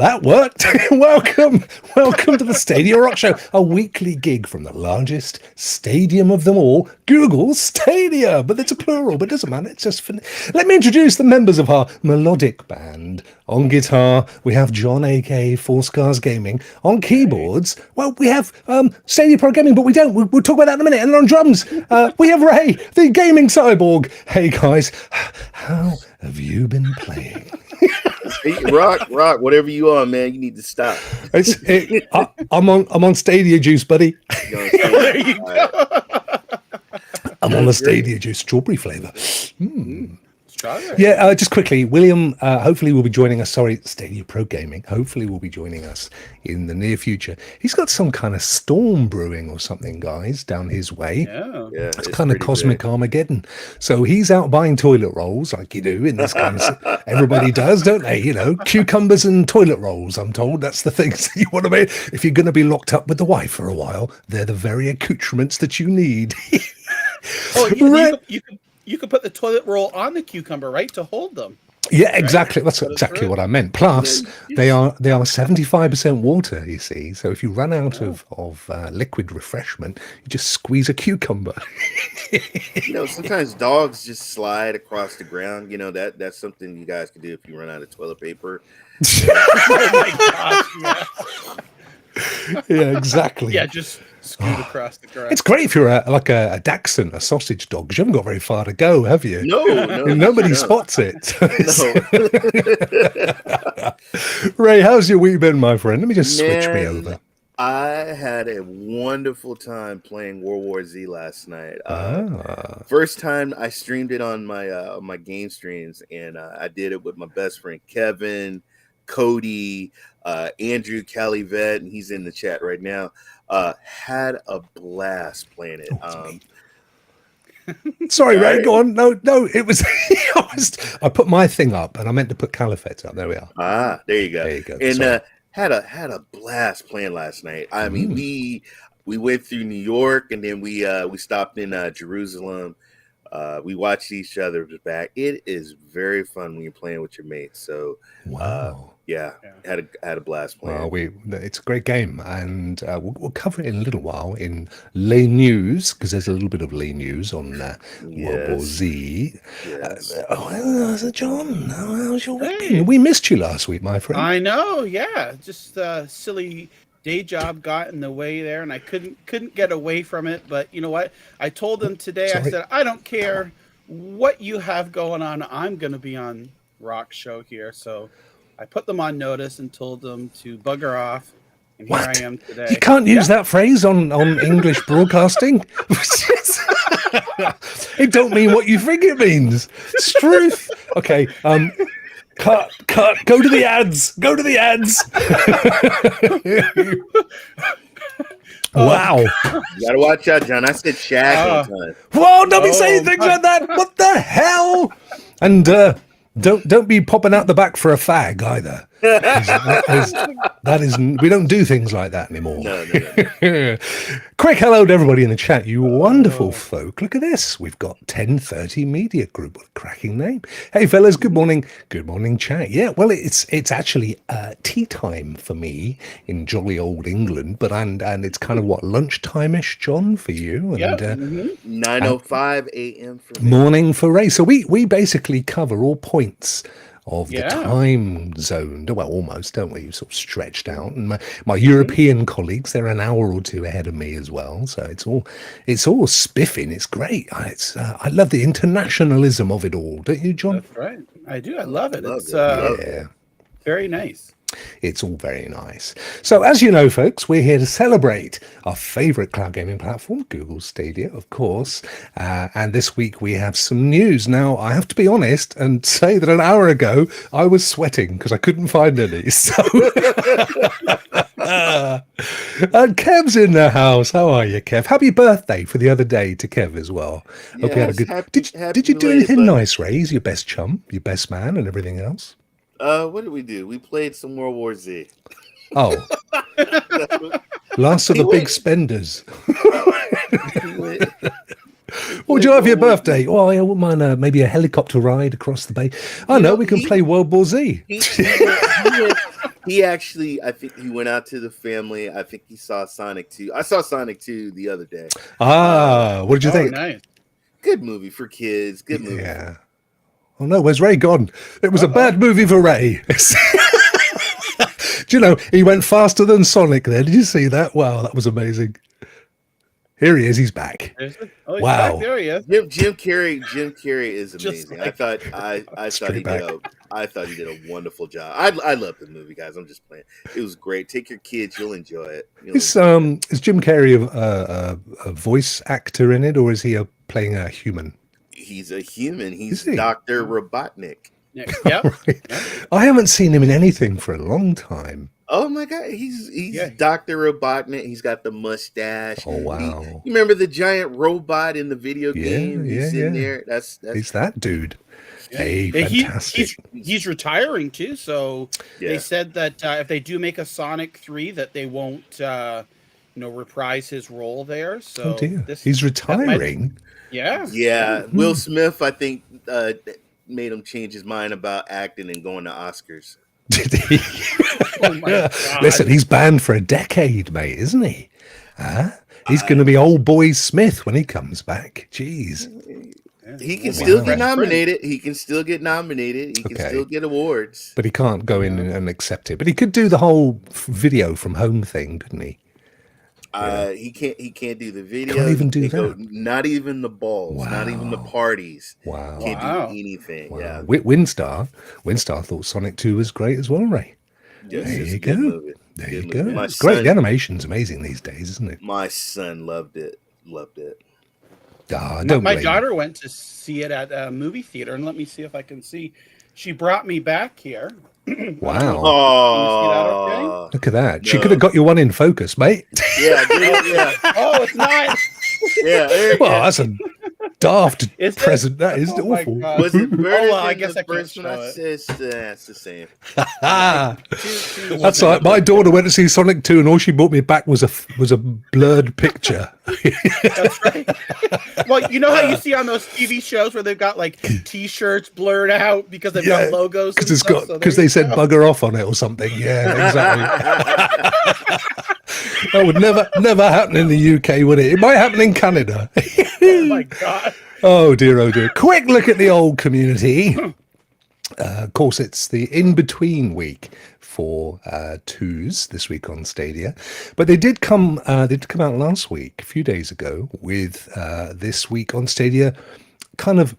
that worked. welcome to the Stadia Rock Show, a weekly gig from the largest stadium of them all, Google Stadia. But it's a plural, but it doesn't matter. It's just Let me introduce the members of our melodic band. On guitar, we have Jon, aka Orcs Gaming. On keyboards, well, we have Stadia Pro Gaming, but we don't. We'll talk about that in a minute. And on drums, we have Ray, the Gaming Cyborg. Hey guys, how have you been playing? Rokk, whatever you are, man, you need to stop. I'm on Stadia juice, buddy. There you go. I'm on the Stadia juice, strawberry flavor. Yeah, just quickly, William hopefully will be joining us. Sorry, Stadia Pro Gaming hopefully will be joining us in the near future. He's got some kind of storm brewing or something, guys, down his way. Yeah, it's kind of cosmic Armageddon. So he's out buying toilet rolls like you do in this kind of... Everybody does, don't they? You know, cucumbers and toilet rolls, I'm told. That's the things that you want to make. If you're going to be locked up with the wife for a while, they're the very accoutrements that you need. You could put the toilet roll on the cucumber, right, to hold them. Yeah, exactly. That's exactly what I meant. Plus, they are 75% water. You see, so if you run out of liquid refreshment, you just squeeze a cucumber. You know, sometimes dogs just slide across the ground. You know, that's something you guys can do if you run out of toilet paper. Oh my gosh! Yeah, exactly. Yeah, just scoot across the ground. It's great if you're like a Dachshund, a sausage dog, because you haven't got very far to go, have you? No. Nobody spots it. Ray, how's your week been, my friend? Let me just switch me over. I had a wonderful time playing World War Z last night. First time I streamed it on my game streams, and I did it with my best friend Kevin, Cody, Andrew Calivet, and he's in the chat right now. Had a blast playing it. Sorry, Ray, go on. No, it was, I put my thing up and I meant to put Califet's up. There we are. There you go. And had a blast playing last night. I mean, we went through New York, and then we stopped in Jerusalem. We watched each other's back. It is very fun when you're playing with your mates. So had a blast playing. Well, it's a great game, and we'll cover it in a little while in Les News, because there's a little bit of Les News on World War Z. Yes. Jon, how's your week? We missed you last week, my friend. I know. Yeah, just silly day job got in the way there, and I couldn't get away from it. But you know what? I told them today. Sorry. I said, I don't care what you have going on. I'm going to be on Rokk show here. So I put them on notice and told them to bugger off. And here I am today. You can't use that phrase on English broadcasting. It don't mean what you think it means. It's truth. Okay. Cut. Go to the ads. Wow. You gotta watch out, Jon. I said shag one time. Whoa, don't be saying things like that. What the hell? And don't be popping out the back for a fag either. That is we don't do things like that anymore. No. Quick hello to everybody in the chat, you wonderful folk. Look at this. We've got 1030 Media Group. What a cracking name. Hey fellas, good morning chat. Yeah, well, it's actually tea time for me in jolly old England, but and it's kind of what, lunchtime-ish, Jon, for you? And 9:05 a.m. for me. Morning for Ray. So we basically cover all points of the time zone. Well, almost, don't we? Sort of stretched out. And my European colleagues, they're an hour or two ahead of me as well. So it's all spiffing. It's great. I love the internationalism of it all, don't you, Jon? That's right. I do. I love it. It's very nice. It's all very nice. So as you know, folks, we're here to celebrate our favorite cloud gaming platform, Google Stadia, of course. And this week we have some news. Now, I have to be honest and say that an hour ago I was sweating because I couldn't find any. So, and Kev's in the house. How are you, Kev? Happy birthday for the other day to Kev as well. Yes, hope you had a good. Did you do anything nice, Ray? He's your best chum, your best man, and everything else. What did we do? We played some World War Z. Oh. Last of the big spenders. What would you have for your birthday? Oh, I wouldn't mind maybe a helicopter ride across the bay. I know, we can play World War Z. He actually, I think he went out to the family. I think he saw Sonic 2. I saw Sonic 2 the other day. What did you think? Nice. Good movie for kids. Good movie. Yeah. Oh no, where's Ray gone? It was a bad movie for Ray. Do you know, he went faster than Sonic there. Did you see that? Wow, that was amazing. Here he is. He's back. Oh, he's Wow. back. There he is. Jim Carrey is amazing. Like, I thought he did a wonderful job. I love the movie, guys. I'm just playing. It was great. Take your kids. You'll enjoy it. Is Jim Carrey a voice actor in it, or is he playing a human? He's a human. He's Dr. Robotnik. Yeah. Right. I haven't seen him in anything for a long time. Oh my God, he's Dr. Robotnik. He's got the mustache. Oh wow! You remember the giant robot in the video game? He's in there. That's he's that dude. Yeah. Hey, fantastic. He's retiring too. So they said that if they do make a Sonic 3, that they won't, reprise his role there. So he's retiring. Yeah. Will Smith, I think, made him change his mind about acting and going to Oscars. Did he? Oh my God. Listen, he's banned for a decade, mate, isn't he? He's going to be old boy Smith when he comes back. Jeez. He can still get nominated. He can still get nominated. He can still get awards. But he can't go in and accept it. But he could do the whole video from home thing, couldn't he? He can't do the video. Can't even do that. Not even the balls. Wow. Not even the parties. Wow. Can't do anything. Wow. Yeah. Winstar thought Sonic 2 was great as well, Ray. Yes, there you go. There you go. It's Son, great. The animation's amazing these days, isn't it? My son loved it. My daughter went to see it at a movie theater, and let me see if I can see. She brought me back here. Wow. Oh, look at that. She could have got you one in focus, mate. Yeah, yeah. Oh, it's not. Yeah. Well, that's a daft present. That is awful. Was it better I guess I can't show it. It's the same. That's right. My daughter went to see Sonic 2, and all she brought me back was a blurred picture. That's right. Well, you know how you see on those TV shows where they've got like T-shirts blurred out because they've got logos because they said bugger off on it or something. Yeah, exactly. That would never happen in the UK, would it? It might happen in Canada. Oh my God. Oh dear. Quick look at the old community. Of course, it's the Inbetween week for TWOS this week on Stadia, but they did come out last week, a few days ago, with this week on Stadia, kind of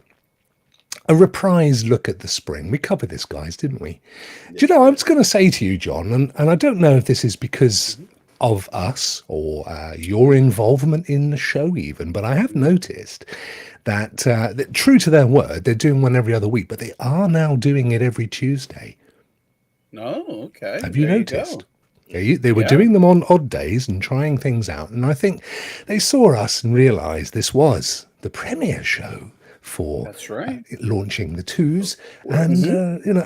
a reprised look at the spring. We covered this, guys, didn't we? Do you know, I was going to say to you, John, and I don't know if this is because of us or your involvement in the show even, but I have noticed that true to their word, they're doing one every other week, but they are now doing it every Tuesday. Oh, okay. Have you noticed? They were doing them on odd days and trying things out, and I think they saw us and realised this was the premiere show for launching the TWOS, and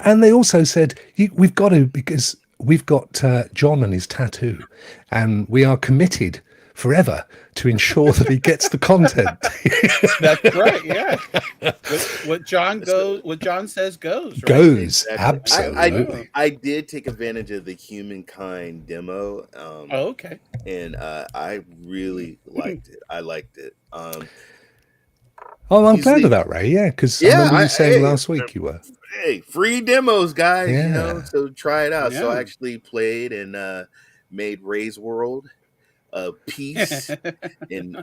and they also said we've got to, because we've got John and his tattoo, and we are committed forever to ensure that he gets the content. That's right. Yeah. What John says goes. Right? Goes. Exactly. Absolutely. I did take advantage of the Humankind demo. Okay. And I really liked it. I liked it. I'm glad of that, Ray. Yeah, because I remember you saying last week you were. Hey, free demos, guys. Yeah. So try it out. Yeah. So I actually played and made Ray's World peace, and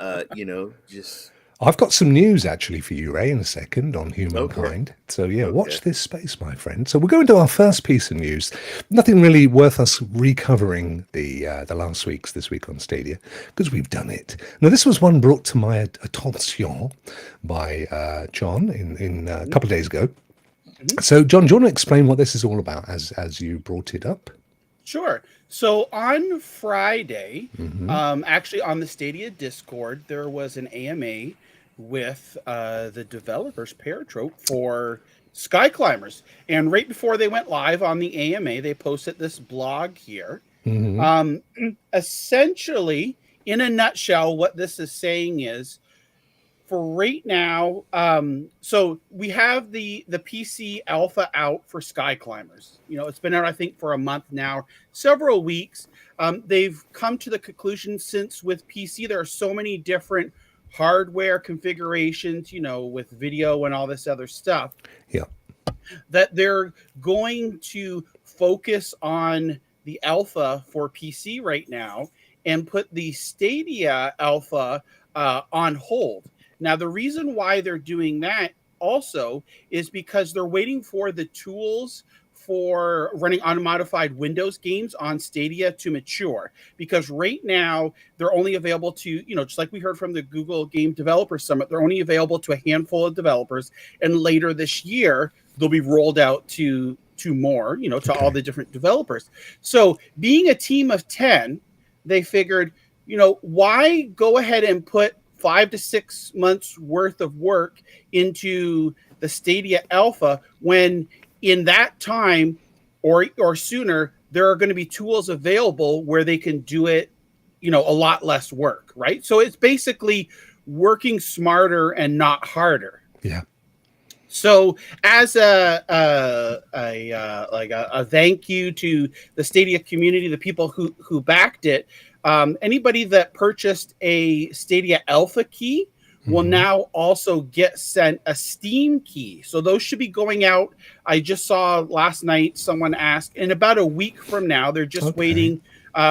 just. I've got some news actually for you, Ray, in a second on Humankind. Okay. So watch this space, my friend. So we're going to our first piece of news. Nothing really worth us recovering the last week's this week on Stadia, because we've done it. Now, this was one brought to my attention by John in a couple of days ago. So, John, do you want to explain what this is all about as you brought it up? Sure. So on Friday, actually on the Stadia Discord, there was an AMA with the developers Paratrope for Sky Climbers. And right before they went live on the AMA, they posted this blog here. Essentially, in a nutshell, what this is saying is, for right now, so we have the PC alpha out for Sky Climbers. You know, it's been out, I think, for a month now, several weeks. They've come to the conclusion, since with PC there are so many different hardware configurations, you know, with video and all this other stuff, that they're going to focus on the alpha for PC right now and put the Stadia alpha on hold. Now, the reason why they're doing that also is because they're waiting for the tools for running unmodified Windows games on Stadia to mature. Because right now, they're only available to, you know, just like we heard from the Google Game Developer Summit, they're only available to a handful of developers. And later this year, they'll be rolled out to more, you know, to all the different developers. So being a team of 10, they figured, you know, why go ahead and put 5 to 6 months worth of work into the Stadia alpha when in that time or sooner, there are going to be tools available where they can do it, you know, a lot less work, right? So it's basically working smarter and not harder. Yeah. So as a thank you to the Stadia community, the people who backed it, anybody that purchased a Stadia Alpha key will now also get sent a Steam key. So those should be going out. I just saw last night someone asked, in about a week from now, they're just waiting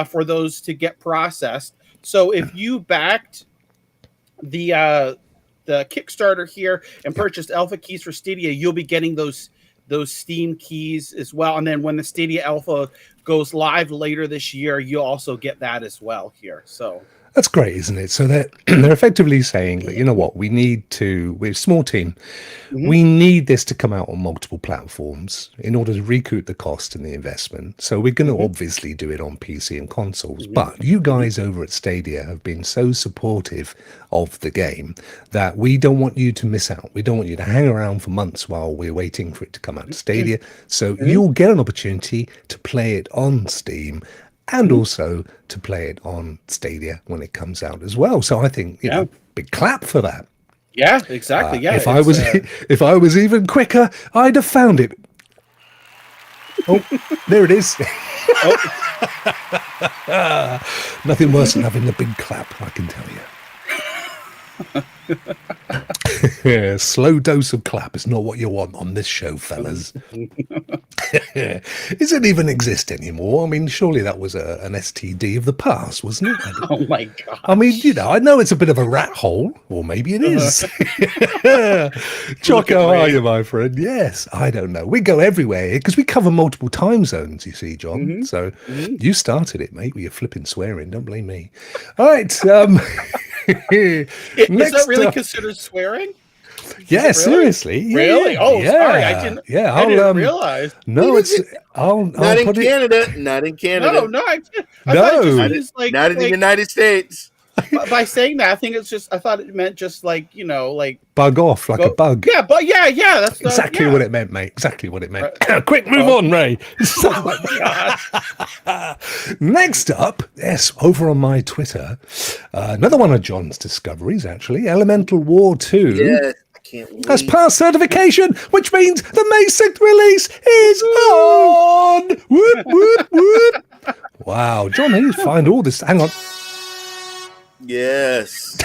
for those to get processed. So if you backed the Kickstarter here and purchased Alpha keys for Stadia, you'll be getting those Steam keys as well. And then when the Stadia Alpha goes live later this year, you'll also get that as well here. So that's great, isn't it? So they're effectively saying that, you know what, we're a small team. We need this to come out on multiple platforms in order to recoup the cost and the investment. So we're going to obviously do it on PC and consoles. But you guys over at Stadia have been so supportive of the game that we don't want you to miss out. We don't want you to hang around for months while we're waiting for it to come out to Stadia. So you'll get an opportunity to play it on Steam and also to play it on Stadia when it comes out as well. So I think, you know, big clap for that. Yeah, exactly. Yeah. If I was even quicker, I'd have found it. Oh, there it is. Nothing worse than having a big clap, I can tell you. Slow dose of clap is not what you want on this show, fellas. Does it even exist anymore? I mean, surely that was an STD of the past, wasn't it? Oh my god! I mean, you know, I know it's a bit of a rat hole, or maybe it is. Jock, how are you, my friend? Yes, I don't know. We go everywhere because we cover multiple time zones. You see, John. So you started it, mate. With your flipping swearing. Don't blame me. All right. Is that really considered swearing? Yeah, seriously. Really? Oh, yeah. Sorry, I didn't realize. No, it's not in Canada. Not in Canada. No, I thought it just like, not in the United States. By saying that, I thought it meant just like, you know, like bug off, like a bug. Yeah, but yeah, that's exactly what it meant, mate. Exactly what it meant. Right. Quick, move on, Ray. Oh my God. Next up, yes, over on my Twitter, another one of Jon's discoveries, actually, Elemental War 2. Yes. Has passed certification, which means the May 6th release is on. Whoop, whoop, whoop. Wow, Jon, how do you find all this? Hang on. Yes.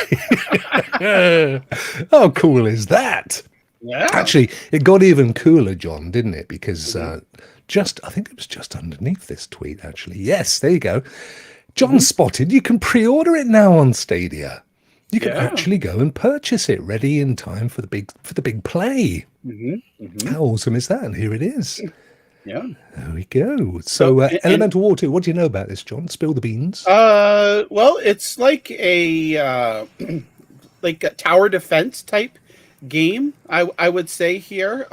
How cool is that? Yeah. Actually, it got even cooler, Jon, didn't it? Because I think it was just underneath this tweet, actually. Yes, there you go. Jon spotted you can pre-order it now on Stadia. You can actually go and purchase it ready in time for the big play. How awesome is that? And here it is. Yeah. There we go. So Elemental War 2, what do you know about this, Jon? Spill the beans. Well, it's like a tower defense type game, I would say here.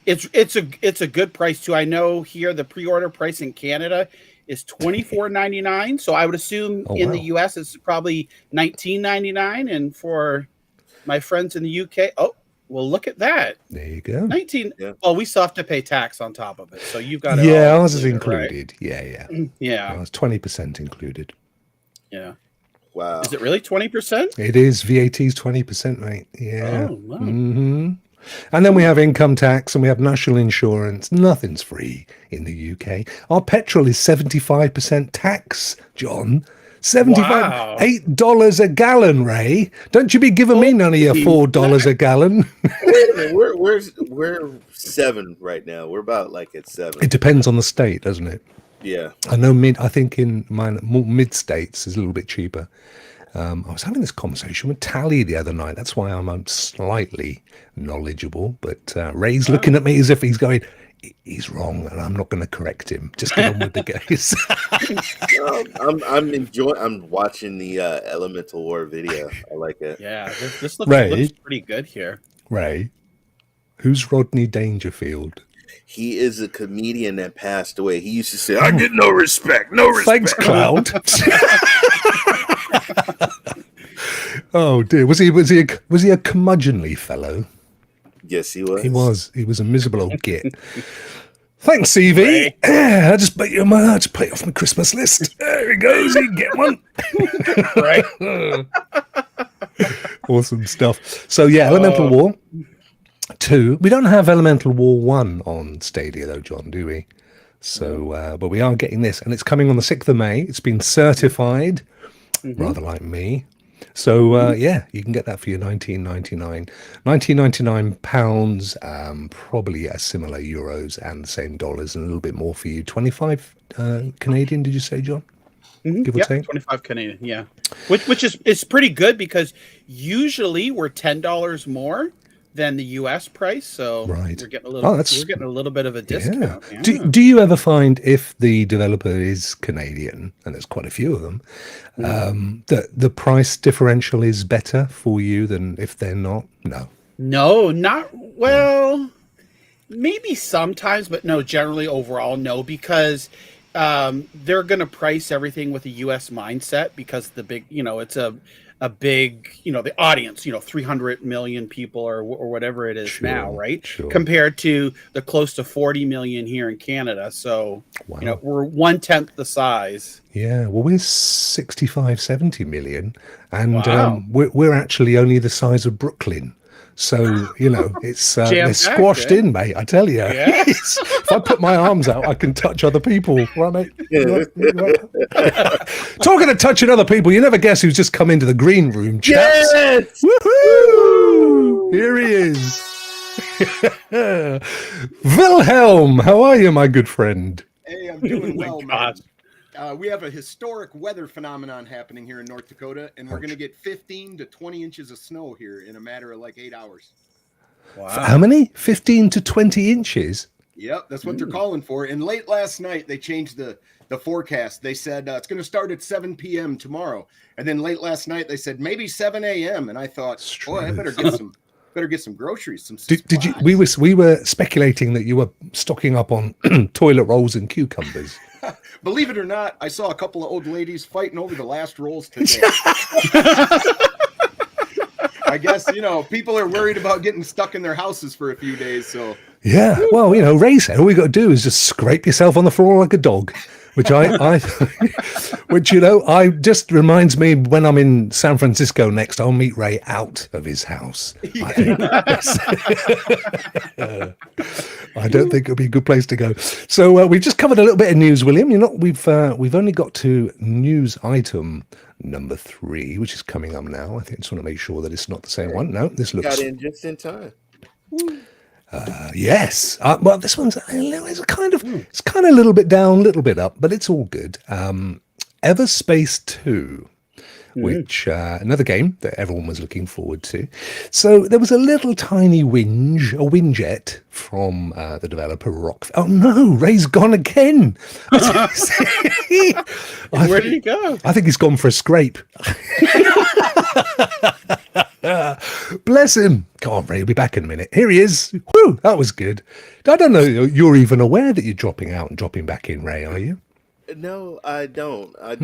It's a good price too. I know here the pre-order price in Canada is $24.99. So I would assume the US it's probably $19.99, and for my friends in the UK, well, look at that. There you go. 19. Yeah. Well, we still have to pay tax on top of it, so you've got it. Ours is included. Right? Yeah. Yeah. It's 20% included. Yeah. Wow. Is it really 20%? It is. VAT's 20%, mate. Yeah. Oh, wow. And then we have income tax and we have national insurance. Nothing's free in the UK. Our petrol is 75% tax, John. 75, Wow. $8 a gallon, Ray. Don't you be giving me none of your $4 a gallon. Wait a minute, we're 7 right now. We're about like at 7. It depends on the state, doesn't it? Yeah. I know I think in mid states is a little bit cheaper. I was having this conversation with Tally the other night. That's why I'm slightly knowledgeable. But Ray's looking at me as if he's going, he's wrong, and I'm not going to correct him. Just get on with the guys. I'm watching the Elemental War video. I like it. Yeah, this looks pretty good here. Ray, who's Rodney Dangerfield? He is a comedian that passed away. He used to say, "I get no respect, no respect." Thanks, Cloud. Oh dear, was he a curmudgeonly fellow? Yes, he was. He was a miserable old git. Thanks, CV. I just put you off my Christmas list. There he goes. You can get one. Right. Awesome stuff. So yeah, Elemental War 2. We don't have Elemental War 1 on Stadia though, John, do we? So, but we are getting this, and it's coming on the 6th of May. It's been certified, rather like me. So yeah, you can get that for your £19.99, probably a similar euros and the same dollars, and a little bit more for you. 25 Canadian, did you say, John? Give or take 25 Canadian, yeah. Which is pretty good because usually we're $10 more than the US price, so we're getting a little bit of a discount. Yeah. Do you ever find if the developer is Canadian, and there's quite a few of them, that the price differential is better for you than if they're not? No, maybe sometimes, but no, generally overall no, because they're going to price everything with a US mindset, because the big, it's a big, the audience, 300 million people or whatever it is now, right? Sure. Compared to the close to 40 million here in Canada. So, we're 1/10 the size. Yeah, well, we're 65, 70 million, and we're actually only the size of Brooklyn. So, it's they're squashed in, mate. I tell you. Yeah. If I put my arms out, I can touch other people. Right, mate? Right. Talking of touching other people, you never guess who's just come into the green room, chaps. Yes! Woohoo! Here he is. Wilhelm, how are you, my good friend? Hey, I'm doing well, man. We have a historic weather phenomenon happening here in North Dakota, and we're going to get 15 to 20 inches of snow here in a matter of like 8 hours. Wow. How many? 15 to 20 inches? Yep, that's what they're calling for. And late last night, they changed the forecast. They said it's going to start at 7 p.m. tomorrow. And then late last night, they said maybe 7 a.m. And I thought, boy, I better get some groceries, some supplies. Did you? We were speculating that you were stocking up on toilet rolls and cucumbers. Believe it or not, I saw a couple of old ladies fighting over the last rolls today. I guess, people are worried about getting stuck in their houses for a few days. So yeah, well, Ray said all we got to do is just scrape yourself on the floor like a dog, which I just reminds me when I'm in San Francisco next, I'll meet Ray out of his house. Yeah. I don't think it'll be a good place to go. So we've just covered a little bit of news, William. We've only got to news item number 3, which is coming up now. I just want to make sure that it's not the same one. No, this looks. Got in just in time. Yes. Well, this one's it's kind of a little bit down, a little bit up, but it's all good. Everspace 2. Which another game that everyone was looking forward to. So there was a little tiny whinget from the developer Rokk. Oh no, Ray's gone again. Where did he go? I think he's gone for a scrape. Bless him. Come on, Ray, he'll be back in a minute. Here he is. Woo, that was good. I don't know you're even aware that you're dropping out and dropping back in, Ray, are you? No, I don't. I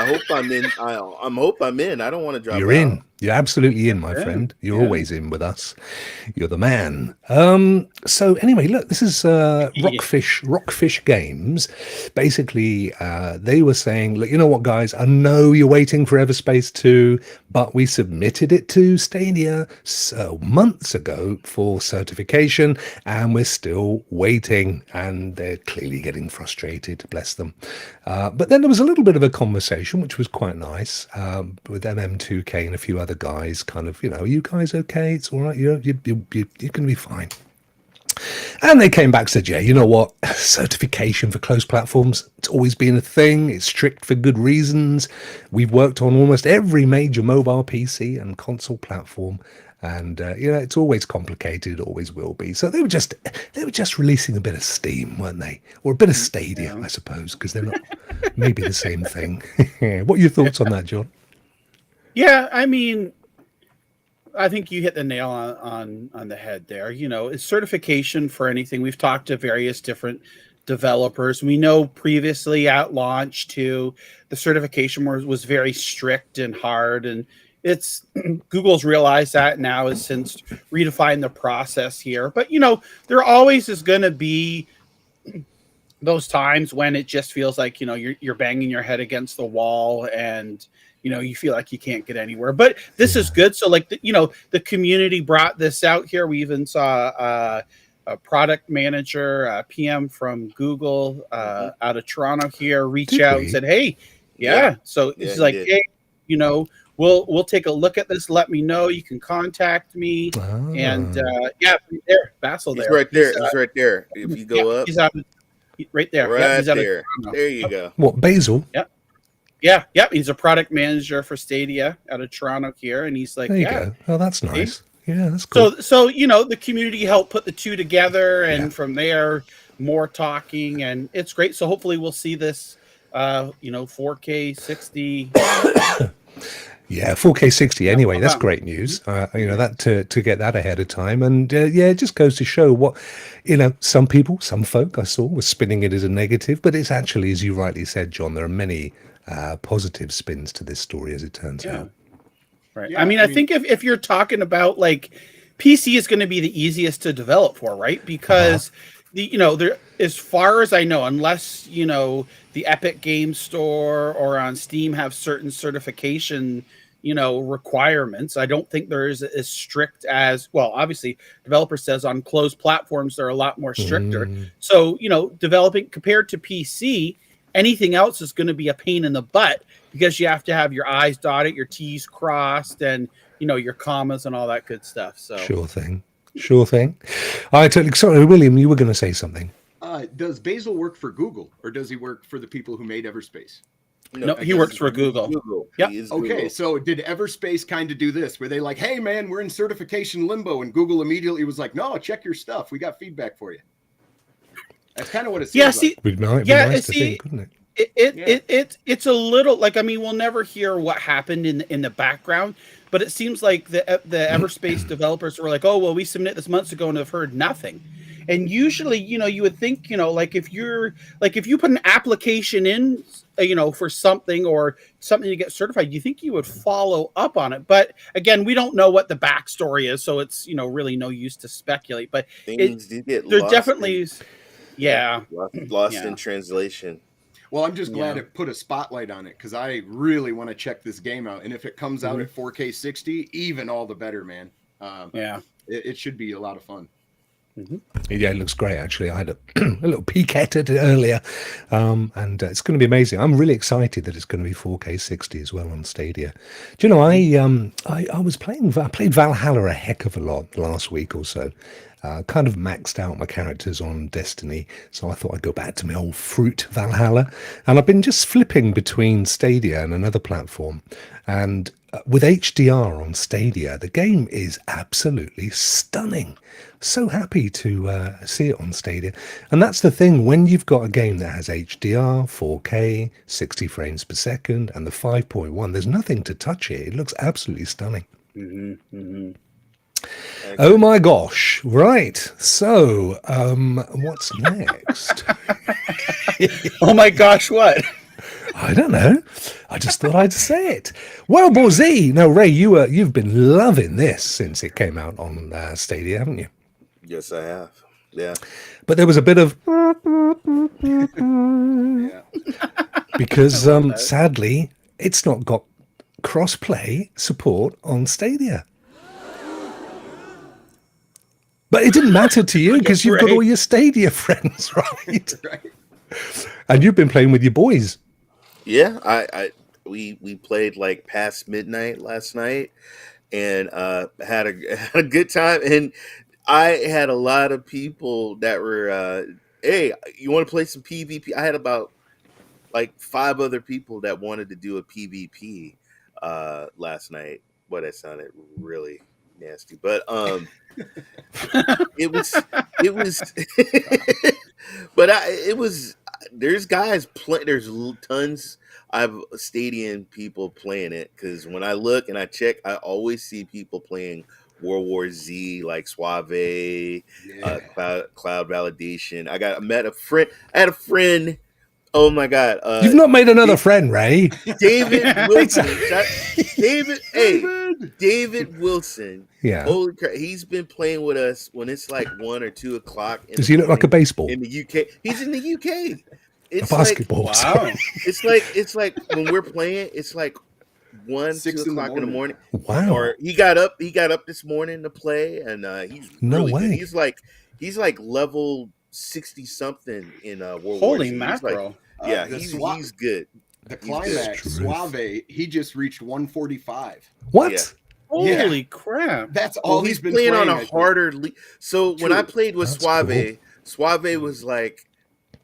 hope I'm in. I hope I'm in. I don't want to drop out. You're in. You're absolutely in, my friend. You're always in with us. You're the man. So anyway, look, this is Rockfish Games. Basically, they were saying, look, you know what, guys? I know you're waiting for Everspace 2, but we submitted it to Stadia months ago for certification, and we're still waiting. And they're clearly getting frustrated, bless them. But then there was a little bit of a conversation, which was quite nice, with MM2K and a few other guys, kind of, are you guys okay? It's all right. You're going to be fine. And they came back and said, yeah, you know what? Certification for closed platforms, it's always been a thing. It's strict for good reasons. We've worked on almost every major mobile PC and console platform. And, it's always complicated, always will be. So they were just releasing a bit of steam, weren't they? Or a bit of Stadia, I suppose, because they're not maybe the same thing. What are your thoughts on that, John? Yeah, I mean, I think you hit the nail on the head there. It's certification for anything. We've talked to various different developers. We know previously at launch too, the certification was very strict and hard, and it's Google's realized that now, has since redefined the process here. But there always is going to be those times when it just feels like you're banging your head against the wall, and you feel like you can't get anywhere. But this is good. So like the community brought this out here. We even saw a product manager, a PM from Google out of Toronto here reach out and said, hey, so it's like, hey, we'll take a look at this. Let me know. You can contact me. And there, Basil there. He's right there. He's right there. If you go up. He's out right there. Right he's there. There you go. What, Basil? Yeah. He's a product manager for Stadia out of Toronto here. And he's like, there you go. Oh, that's nice. Yeah, that's cool. So the community helped put the two together, and from there, more talking, and it's great. So hopefully we'll see this, 4K 60. Yeah, 4K 60 anyway. That's great news. That to get that ahead of time. And it just goes to show what, some folk I saw were spinning it as a negative, but it's actually, as you rightly said, John, there are many positive spins to this story, as it turns out. Right. Yeah, I think if you're talking about like PC is going to be the easiest to develop for, right? Because there, as far as I know, unless the Epic Game Store or on Steam have certain certification requirements, I don't think there is as strict as, well, obviously developer says on closed platforms they're a lot more stricter. So developing compared to PC, anything else is going to be a pain in the butt, because you have to have your I's dotted, your T's crossed, and your commas and all that good stuff. So sure thing. I totally. Sorry, William, you were going to say something. Does Basil work for Google, or does he work for the people who made Everspace? No, he works for Google. Yeah. Okay, so did Everspace kind of do this, where they like, hey man, we're in certification limbo, and Google immediately was like, no, check your stuff. We got feedback for you. That's kind of what it seems like. It'd be nice to think, couldn't it? It's a little like, we'll never hear what happened in the background, but it seems like the Everspace developers were like, oh well, we submitted this months ago and have heard nothing. And usually, you would think, like if you put an application in, for something or something to get certified, you think you would follow up on it. But again, we don't know what the backstory is, so it's really no use to speculate. But things do get there lost definitely is. Yeah. Lost in translation. Well, I'm just glad it put a spotlight on it, because I really want to check this game out. And if it comes out at 4K 60, even all the better, man. It should be a lot of fun. Yeah, it looks great, actually. I had a little peek at it earlier, and it's going to be amazing. I'm really excited that it's going to be 4K 60 as well on Stadia. Do you know, I played Valhalla a heck of a lot last week or so. Kind of maxed out my characters on Destiny, so I thought I'd go back to my old fruit Valhalla. And I've been just flipping between Stadia and another platform, and with HDR on Stadia, the game is absolutely stunning. So happy to see it on Stadia. And that's the thing, when you've got a game that has HDR, 4K, 60 frames per second, and the 5.1, there's nothing to touch it. It looks absolutely stunning. Oh my gosh. Right. So, what's next? Oh my gosh, what? I don't know. I just thought I'd say it. World War Z. Now, Ray, you've been loving this since it came out on Stadia, haven't you? Yes, I have. Yeah. But there was a bit of because sadly, it's not got cross-play support on Stadia. But it didn't matter to you because you've got all your Stadia friends, right? And you've been playing with your boys. Yeah, we played like past midnight last night, and had a good time. And I had a lot of people that were, hey, you want to play some PvP? I had about like 5 other people that wanted to do a PvP last night. Boy, that sounded really nasty, but it was but there's guys play, there's tons of Stadian people playing it, because when I look and I check, I always see people playing World War Z, like Suave, Cloud Validation. I had a friend. Oh my God! You've not made another friend, Ray. David Wilson. David Wilson. Yeah. Holy crap! He's been playing with us when it's like 1 or 2 o'clock. Does he look like a baseball? In the UK? He's in the UK. It's a basketball. Like, wow. It's like when we're playing, it's like 1, 2 o'clock in the morning. Wow. Or he got up this morning to play, and he's no really way. Good. He's like level 60 something in World War. Holy mackerel! Yeah, he's good. The climax, Suave, he just reached 145. What? Yeah. Holy crap! That's all he's been playing on a harder league. So when I True. played with That's Suave, cool. Suave was like,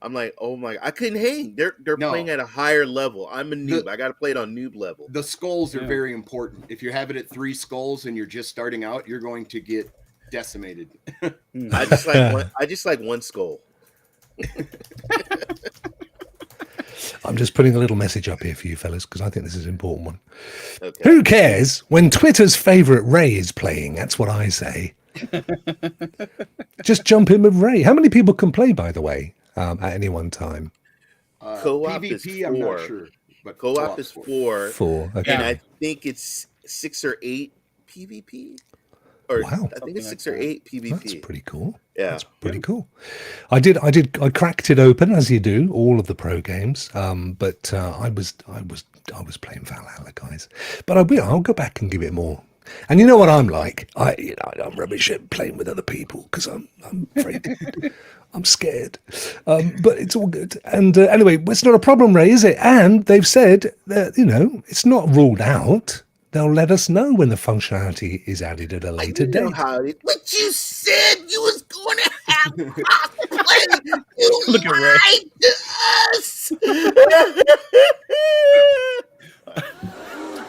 I'm like, oh my, I couldn't hang. They're playing at a higher level. I'm a noob. I got to play it on noob level. The skulls are very important. If you have it at 3 skulls and you're just starting out, you're going to get decimated. I just like one skull. I'm just putting a little message up here for you fellas because I think this is an important one. Okay. Who cares when Twitter's favorite Ray is playing? That's what I say. Just jump in with Ray. How many people can play, by the way, at any one time? Co-op PvP, is 4. I'm not sure. But Co-op is 4. 4. Okay. And I think it's 6 or 8 PvP. Or Wow. I think it's 6 or like 8 PvP. That's pretty cool. Yeah. That's pretty cool. I cracked it open as you do, all of the pro games. But I was playing Valhalla, guys. But I'll go back and give it more. And you know what I'm like? I'm rubbish at playing with other people because I'm afraid. I'm scared. But it's all good. And anyway, it's not a problem, Ray, is it? And they've said that, it's not ruled out. They'll let us know when the functionality is added at a later date. But you said you was going to have crossplay. You Look at Ray. lied to us.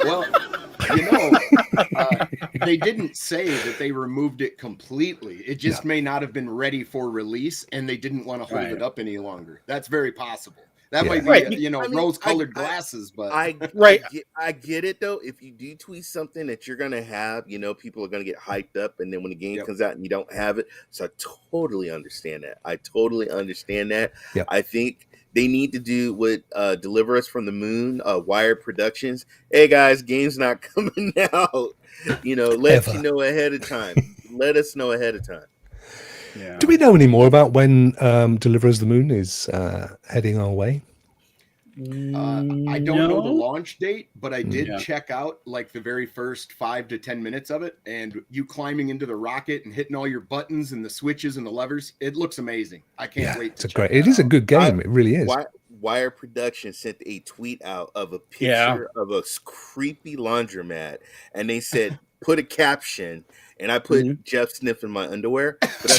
Well, they didn't say that they removed it completely. It just may not have been ready for release, and they didn't want to hold it up any longer. That's very possible. That might be, rose-colored glasses, but I get it though. If you do tweet something that you're gonna have, people are gonna get hyped up, and then when the game comes out and you don't have it, so I totally understand that. Yep. I think they need to do what Deliver Us from the Moon, Wired Productions. Hey guys, game's not coming out. Let you know ahead of time. Let us know ahead of time. Yeah. Do we know any more about when Deliver Us the Moon is heading our way? I don't know the launch date, but I did check out like the very first 5 to 10 minutes of it, and you climbing into the rocket and hitting all your buttons and the switches and the levers. It looks amazing. I can't wait. It is a good game. It really is. Wire Production sent a tweet out of a picture of a creepy laundromat, and they said, put a caption. And I put Jeff sniffing my underwear. But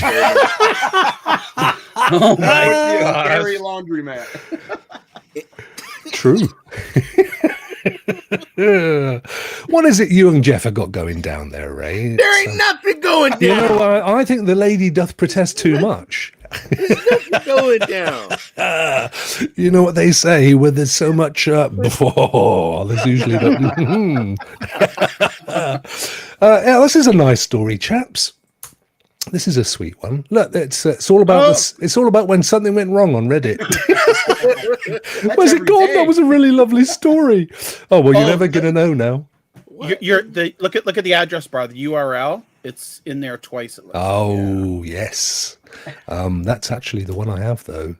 oh my God! Scary laundromat. True. What is it you and Jeff have got going down there, Ray? There ain't nothing going down. I think the lady doth protest too much. There's nothing going down. You know what they say? Where there's so much there's usually this is a nice story, chaps. This is a sweet one. Look, it's all about this. It's all about when something went wrong on Reddit. Where's it gone? That was a really lovely story. Oh well, you're never gonna know now. Look at the address bar, the URL. It's in there twice. Oh yes, that's actually the one I have though.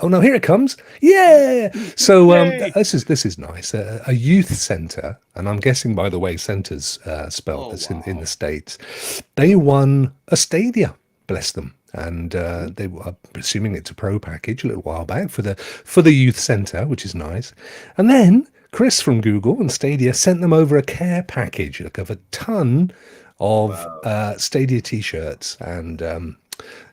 Oh no, here it comes. Yeah. So this is nice. A youth center, and I'm guessing by the way centers spelled this in the States. They won a Stadia. Bless them. And they were presuming it's a pro package a little while back for the youth center, which is nice. And then Chris from Google and Stadia sent them over a care package of a ton of Stadia t-shirts, and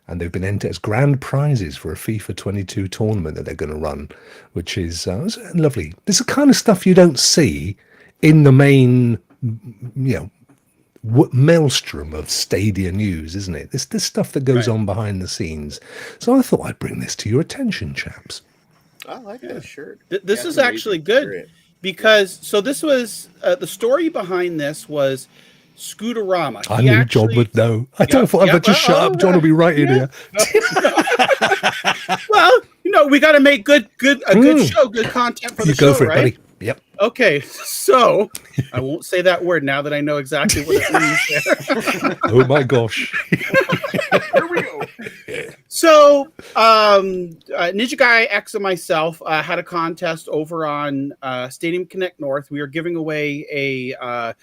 they've been entered as grand prizes for a FIFA 22 tournament that they're going to run, which is lovely. This is the kind of stuff you don't see in the main, maelstrom of Stadia news, isn't it? This stuff that goes on behind the scenes. So I thought I'd bring this to your attention, chaps. I like that shirt. This is actually good because this was the story behind this was Scooterama. I knew John would know. I don't thought I'd just shut up. John will be right in here. Well, we got to make good show, good content for the show, go for it, right? buddy. Yep. Okay, so I won't say that word now that I know exactly what it means there. Oh my gosh. Here we go. So, Ninja Guy X and myself had a contest over on Stadium Connect North. We were giving away a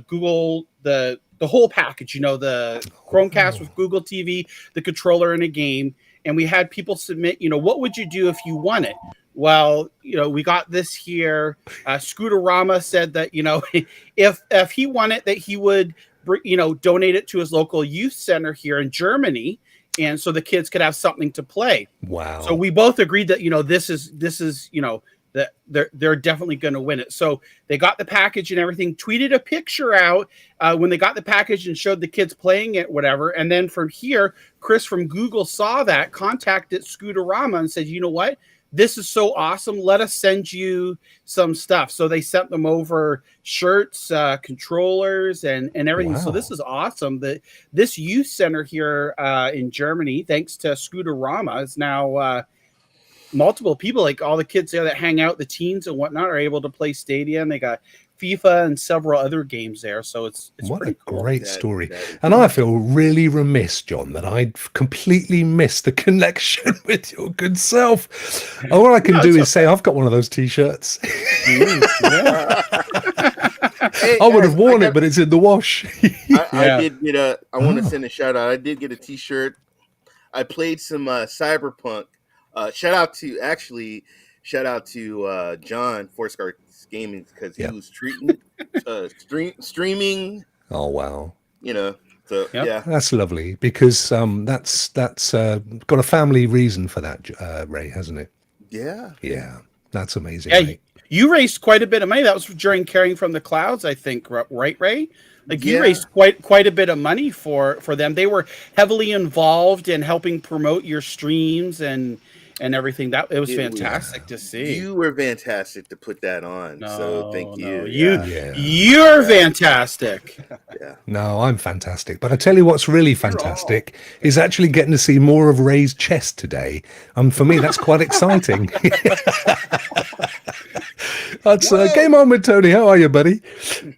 Google the whole package, the Chromecast with Google TV, the controller, and a game. And we had people submit, what would you do if you won it? Well, we got this here. Scooterama said that, if he won it, that he would, donate it to his local youth center here in Germany. And so the kids could have something to play. Wow. So we both agreed that, this is, that they're definitely going to win it. So they got the package and everything, tweeted a picture out when they got the package and showed the kids playing it, whatever. And then from here, Chris from Google saw that, contacted Scooterama and said, you know what? This is so awesome. Let us send you some stuff. So they sent them over shirts, controllers, and everything. Wow. So this is awesome. This youth center here in Germany, thanks to Scooterama, is now multiple people, like all the kids there that hang out, the teens and whatnot, are able to play Stadia, and they got FIFA and several other games there. So it's what pretty a cool. Great story. And I feel really remiss, John, that I'd completely missed the connection with your good self. All I can do is say I've got one of those t-shirts. Hey, I would have worn it, but it's in the wash. I did get I want to send a shout out. I did get a t-shirt. I played some Cyberpunk. Shout out to John Foursquare Gaming, because he was streaming. Oh wow! So yeah, that's lovely, because that's got a family reason for that, Ray, hasn't it? Yeah, that's amazing. Yeah, you raised quite a bit of money. That was during Caring from the Clouds, I think, right, Ray? Like you raised quite a bit of money for them. They were heavily involved in helping promote your streams and everything. That it was fantastic to see. You were fantastic to put that on. So thank you. You're fantastic. Yeah. No, I'm fantastic. But I tell you what's really fantastic is actually getting to see more of Ray's chest today. For me, that's quite exciting. That's Game On with Tony. How are you, buddy?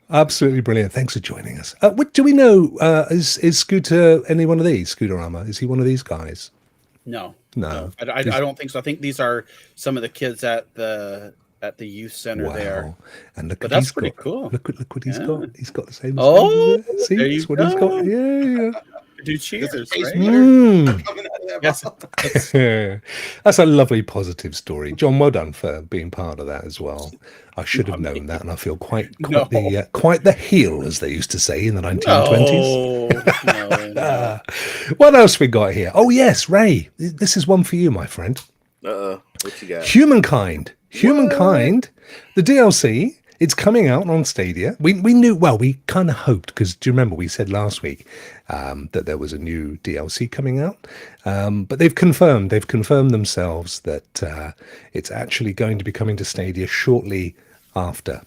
Absolutely brilliant. Thanks for joining us. Do we know, is Scooter any one of these? Scooterama, is he one of these guys? No. I don't think so. I think these are some of the kids at the youth center there. And but that's pretty cool. Look what he's got. He's got the same. See, there that's what he's got. Yeah. Do cheers. Yes. That's a lovely positive story. John, well done for being part of that as well. I should have known that, and I feel quite the heel, as they used to say in the 1920s. No. What else we got here? Oh yes, Ray, this is one for you, my friend. What you got? Humankind, the DLC. It's coming out on Stadia. We knew, well, we kind of hoped, because do you remember we said last week that there was a new DLC coming out? But they've confirmed themselves that it's actually going to be coming to Stadia shortly after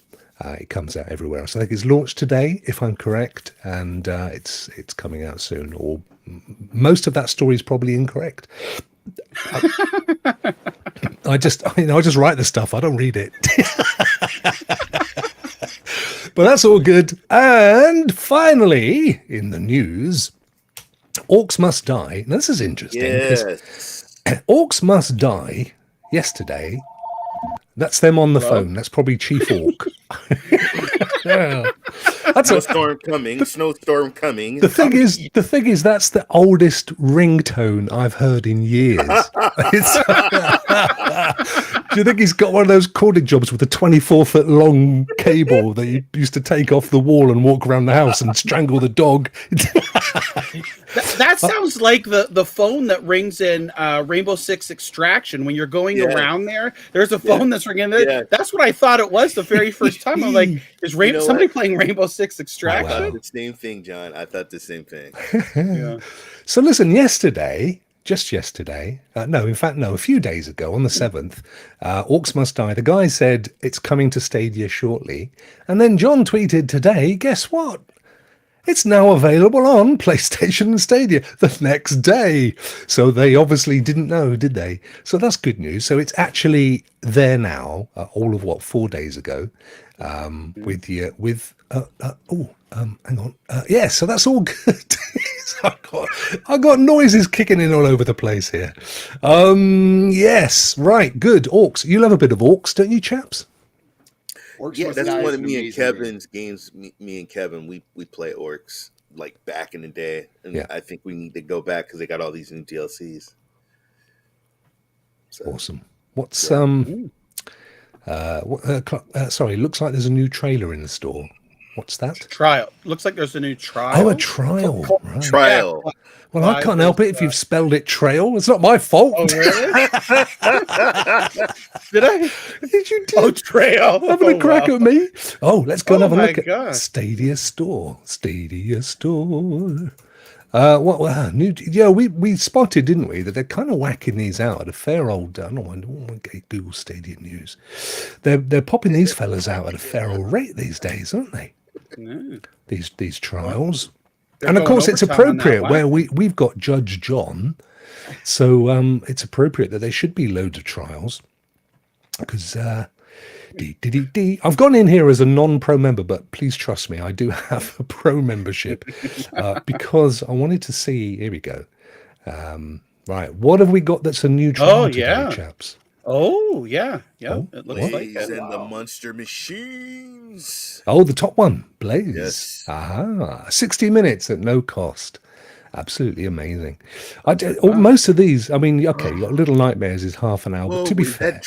it comes out everywhere else. I think it's launched today, if I'm correct, and it's coming out soon, or most of that story is probably incorrect. I just write the stuff. I don't read it. But that's all good. And finally, in the news, Orcs Must Die. Now, this is interesting. Yes. Orcs Must Die yesterday. That's them on the phone. That's probably Chief Orc. Yeah. That's snowstorm coming. Snowstorm coming. The thing is, that's the oldest ringtone I've heard in years. Do you think he's got one of those cording jobs with a 24-foot long cable that you used to take off the wall and walk around the house and strangle the dog? That sounds like the phone that rings in Rainbow Six Extraction when you're going around there. There's a phone that's ringing there. Yeah. That's what I thought it was the very first time. I'm like, is somebody playing Rainbow Six Extraction? I thought the same thing, John. I thought the same thing. Yeah. So listen, just yesterday, a few days ago on the 7th, Orcs Must Die, the guy said it's coming to Stadia shortly. And then John tweeted today, guess what? It's now available on PlayStation and Stadia the next day. So they obviously didn't know, did they? So that's good news. So it's actually there now, all of 4 days ago, hang on. Yeah, so that's all good. I got noises kicking in all over the place here. Yes, right, good. Orcs. You love a bit of Orcs, don't you, chaps? Orcs that's one of me and Kevin's games. Me and Kevin, we play Orcs like back in the day, and I think we need to go back because they got all these new DLCs. So. Awesome. What's sorry, looks like there's a new trailer in the store. What's that? Trial. Looks like there's a new trial. Oh, a trial. Right. Trial. Yeah. Well, I can't help it if you've spelled it trail. It's not my fault. Oh, really? Did I? Did you do? Oh, trail. Having a crack at me? Oh, let's go and have a look God. at Stadia Store. Stadia Store. We spotted, didn't we, that they're kind of whacking these out at a fair old. I don't want to get Google Stadia news. They're popping these fellas out at a fair old rate these days, aren't they? Yeah. These trials. And of course, it's appropriate where we've got Judge John, so it's appropriate that there should be loads of trials. Because I've gone in here as a non-pro member, but please trust me, I do have a pro membership because I wanted to see. Here we go. Right, what have we got? That's a new trial today, chaps. Oh yeah. Oh, it looks like it. And the Monster Machines. Oh, the top one, Blaze. Yes. 60 minutes at no cost. Absolutely amazing. Most of these, I mean, okay, you got Little Nightmares is half an hour, but to be fair, that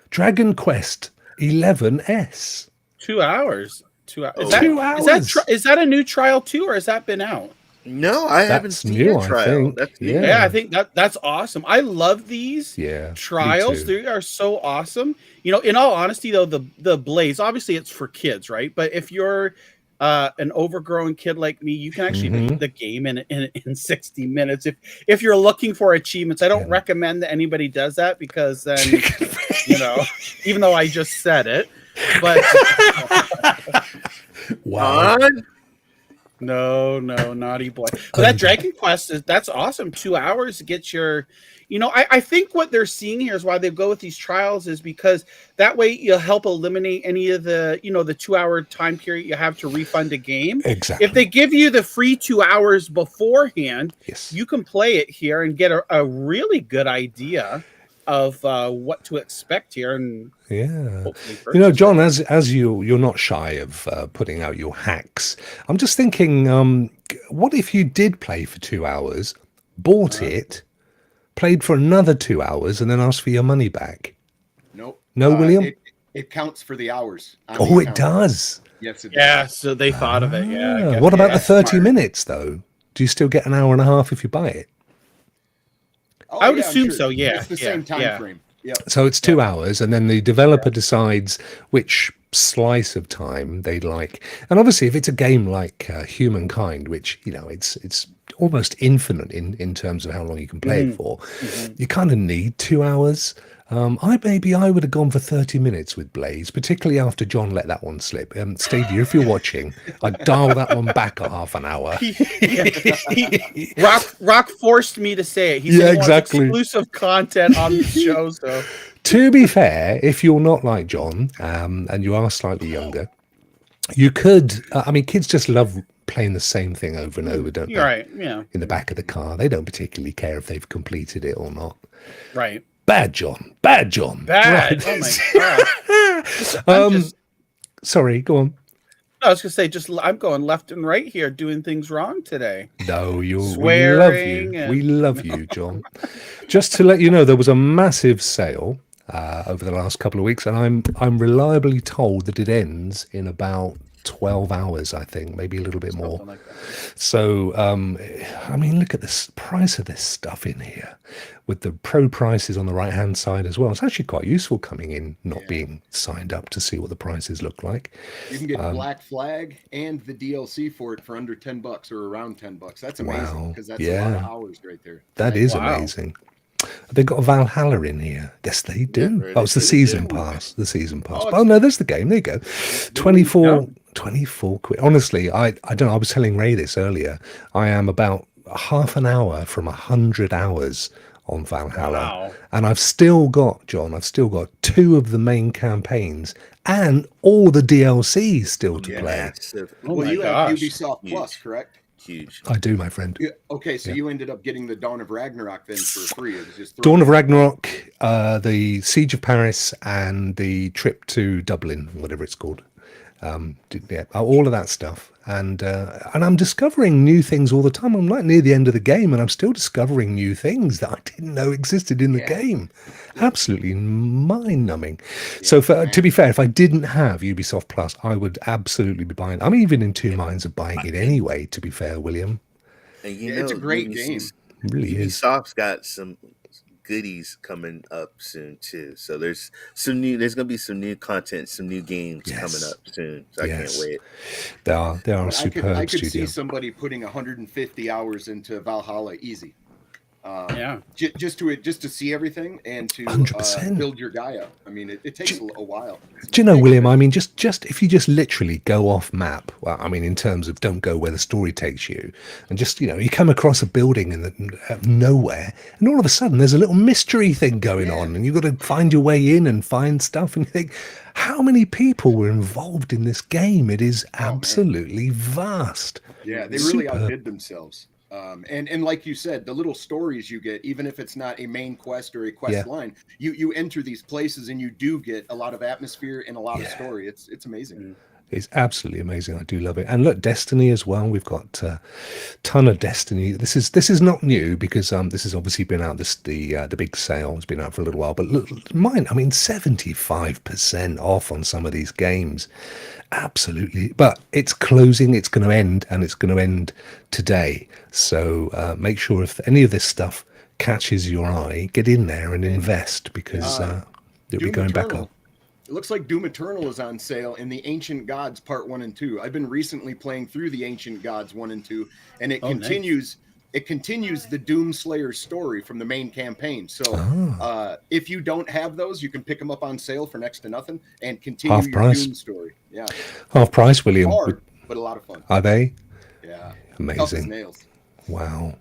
Dragon Quest 11S. 2 hours. 2 hours. Is Is that a new trial too, or has that been out? No, I haven't seen a trial. That's new. Yeah, I think that's awesome. I love these trials. They are so awesome. You know, in all honesty, though, the Blaze, obviously it's for kids, right? But if you're an overgrown kid like me, you can actually beat the game in 60 minutes. If you're looking for achievements, I don't recommend that anybody does that because then, even though I just said it, but wow. No, naughty boy. But that Dragon Quest that's awesome. 2 hours to get your, I think what they're seeing here is why they go with these trials is because that way you'll help eliminate any of the, the 2 hour time period you have to refund a game. Exactly. If they give you the free 2 hours beforehand, yes, you can play it here and get a really good idea of what to expect here. And John, as you're not shy of putting out your hacks, I'm just thinking, what if you did play for 2 hours, bought it, played for another 2 hours, and then asked for your money back? Nope. No, William? It counts for the hours. It does. Yes, it does. Yeah, so they thought of it. Yeah. What about the 30 minutes though? Do you still get an hour and a half if you buy it? Oh, I would assume so. Yeah, it's the same time frame. Yeah. So it's 2 hours, and then the developer decides which slice of time they like. And obviously, if it's a game like Humankind, which it's almost infinite in terms of how long you can play it for, you kind of need 2 hours. I would have gone for 30 minutes with Blaze, particularly after John let that one slip. Stadia, if you're watching, I'd dial that one back a half an hour. Rokk forced me to say it. He said he wants exclusive content on the show. So, to be fair, if you're not like John and you are slightly younger, you could. Kids just love playing the same thing over and over, don't they? Right. Yeah. In the back of the car, they don't particularly care if they've completed it or not. Right. Bad John. Bad. Right. Oh my god. Sorry, go on. I was gonna say, I'm going left and right here, doing things wrong today. No, we swearing. We love you, John. Just to let you know, there was a massive sale over the last couple of weeks, and I'm reliably told that it ends in about 12 hours, I think, maybe a little bit more. Like so, look at this price of this stuff in here with the pro prices on the right hand side as well. It's actually quite useful coming in, not being signed up to see what the prices look like. You can get Black Flag and the DLC for it for under $10 or around $10. That's amazing because that's a lot of hours right there. That is amazing. They've got a Valhalla in here. Yes, they do. Yeah, it's the season pass. The season pass. Oh, no, there's the game. There you go. 24 quid. Honestly, I don't know. I was telling Ray this earlier. I am about half an hour from 100 hours on Valhalla. Wow. And I've still got, John, 2 of the main campaigns and all the DLCs still to play. Well, you have Ubisoft Plus, correct? Huge. I do, my friend. Yeah, okay, so you ended up getting the Dawn of Ragnarok then for free. It was just Dawn of Ragnarok, the Siege of Paris, and the trip to Dublin, whatever it's called. All of that stuff, and I'm discovering new things all the time. I'm like near the end of the game, and I'm still discovering new things that I didn't know existed in the game. Absolutely mind-numbing. So, to be fair, if I didn't have Ubisoft Plus, I would absolutely be buying. I'm even in two minds of buying it anyway. To be fair, William, and it's a great game. It really is. Ubisoft's got some goodies coming up soon too. So there's gonna be some new content, some new games coming up soon. So I can't wait. They are a superb I could studio. see somebody putting 150 hours into Valhalla easy. Just to see everything and to 100%. Build your guy up. I mean, it takes a while. Do you know, William? I mean, just if you just literally go off map. Well, I mean, in terms of don't go where the story takes you, and just you come across a building out of nowhere, and all of a sudden there's a little mystery thing going on, and you've got to find your way in and find stuff, and you think, how many people were involved in this game? It is absolutely vast. Yeah, they really outdid themselves. And like you said, the little stories you get, even if it's not a main quest or a quest line, you enter these places and you do get a lot of atmosphere and a lot of story. It's amazing. It's absolutely amazing. I do love it. And look, Destiny as well. We've got a ton of Destiny. This is not new because this has obviously been out. The big sale has been out for a little while. But look, 75% off on some of these games. Absolutely. But it's closing. It's going to end, and it's going to end today. So make sure if any of this stuff catches your eye, get in there and invest because it'll be going back up. It looks like Doom Eternal is on sale in the Ancient Gods Part 1 and 2. I've been recently playing through the Ancient Gods 1 and 2, and it continues. Nice. It continues the Doom Slayer story from the main campaign. So if you don't have those, you can pick them up on sale for next to nothing and continue your Doom story. Yeah, half price, William. Hard, but a lot of fun. Are they? Yeah, amazing. Tough as nails. Wow.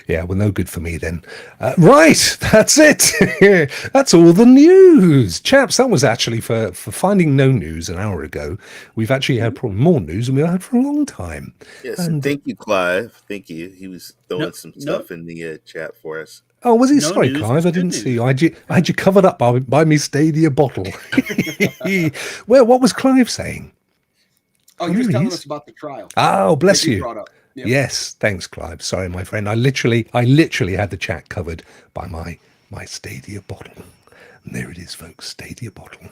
Yeah, well, no good for me then. Right, that's it. That's all the news. Chaps, that was actually for finding no news an hour ago. We've actually had probably more news than we've had for a long time. Yes, and thank you, Clive. Thank you. He was throwing some stuff in the chat for us. Oh, was he? Sorry, Clive, I didn't see you. I had you covered up by me Stadia bottle. Well, what was Clive saying? Oh, he was telling us about the trial. Oh, bless you. Brought up. Yep. Yes, thanks, Clive. Sorry, my friend. I literally had the chat covered by my Stadia bottle. And there it is, folks, Stadia bottle.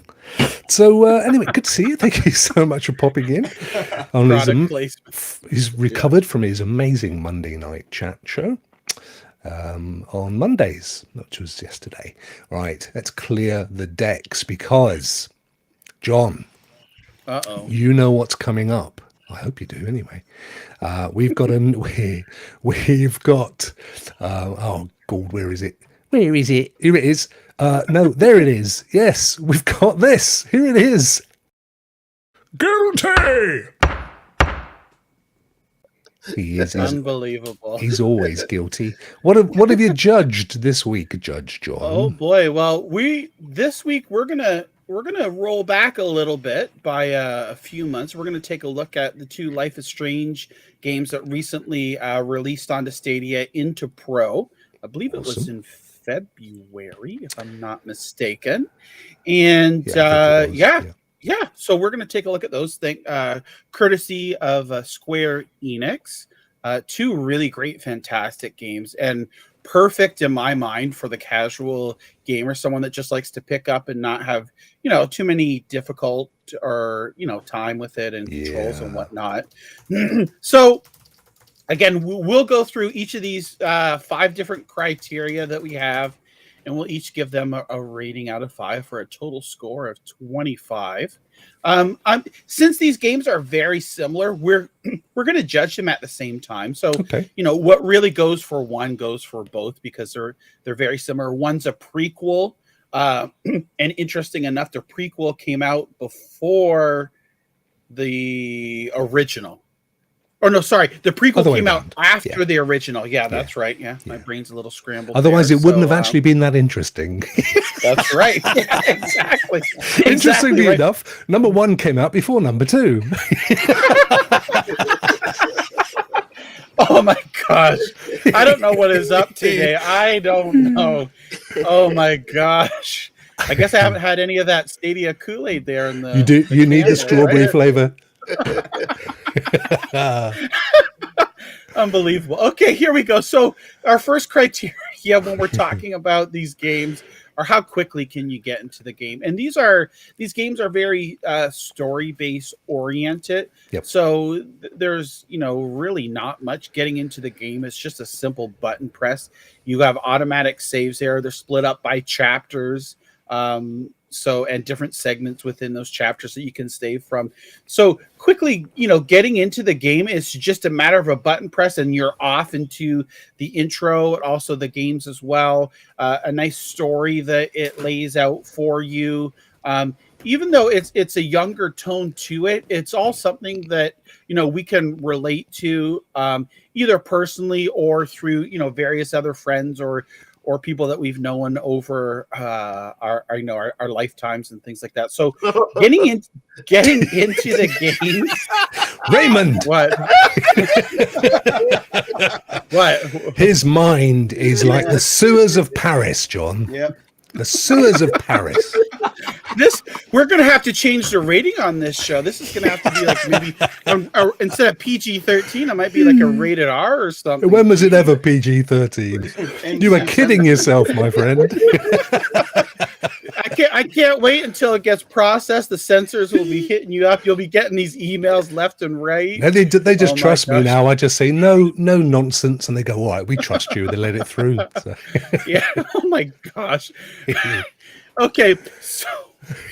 So anyway, good to see you. Thank you so much for popping in. He's recovered from his amazing Monday night chat show on Mondays, which was yesterday. Right, let's clear the decks because, John, you know what's coming up. I hope you do anyway. We've got oh God, where is it? Here it is, No, there it is. Yes, we've got this. Here it is. Guilty. He is unbelievable. He's always guilty. What have you judged this week, Judge John? Oh boy! Well, this week we're gonna roll back a little bit by a few months. We're gonna take a look at the 2 Life is Strange games that recently released onto Stadia into Pro. I believe it was in February, if I'm not mistaken. And yeah, so we're going to take a look at those things, courtesy of Square Enix. 2 really great, fantastic games, and perfect in my mind for the casual gamer, someone that just likes to pick up and not have, too many difficult or, time with it and controls and whatnot. So again, we'll go through each of these 5 different criteria that we have, and we'll each give them a rating out of 5 for a total score of 25. Since these games are very similar, we're going to judge them at the same time. So, what really goes for one goes for both because they're very similar. One's a prequel, and interesting enough, the prequel came out before the original. Or no, sorry, the prequel came out after the original. Yeah, that's right. Yeah, my brain's a little scrambled. Otherwise, it wouldn't have actually been that interesting. That's right. Yeah, exactly. Interestingly enough, number 1 came out before number 2. Oh my gosh. I don't know what is up today. I don't know. Oh my gosh. I guess I haven't had any of that Stadia Kool-Aid there in the. You need the strawberry flavor. Unbelievable. Okay, here we go. So our first criteria when we're talking about these games are how quickly can you get into the game, and these games are very story-based oriented. So there's really not much getting into the game. It's just a simple button press. You have automatic saves there. They're split up by chapters. And different segments within those chapters that you can save from. So quickly, getting into the game is just a matter of a button press and you're off into the intro, also the games as well. A nice story that it lays out for you. Even though it's a younger tone to it, it's all something that, we can relate to either personally or through, various other friends or people that we've known over our lifetimes and things like that. So getting into the game, Raymond. What? His mind is like the sewers of Paris, John. Yep. The sewers of Paris. We're going to have to change the rating on this show. This is going to have to be like maybe instead of PG-13, it might be like a rated R or something. When was it ever PG-13? You were kidding yourself, my friend. I can't wait until it gets processed. The censors will be hitting you up. You'll be getting these emails left and right. And they just trust me now. I just say no nonsense, and they go, all right, we trust you. They let it through. So. Yeah. Oh my gosh. Okay.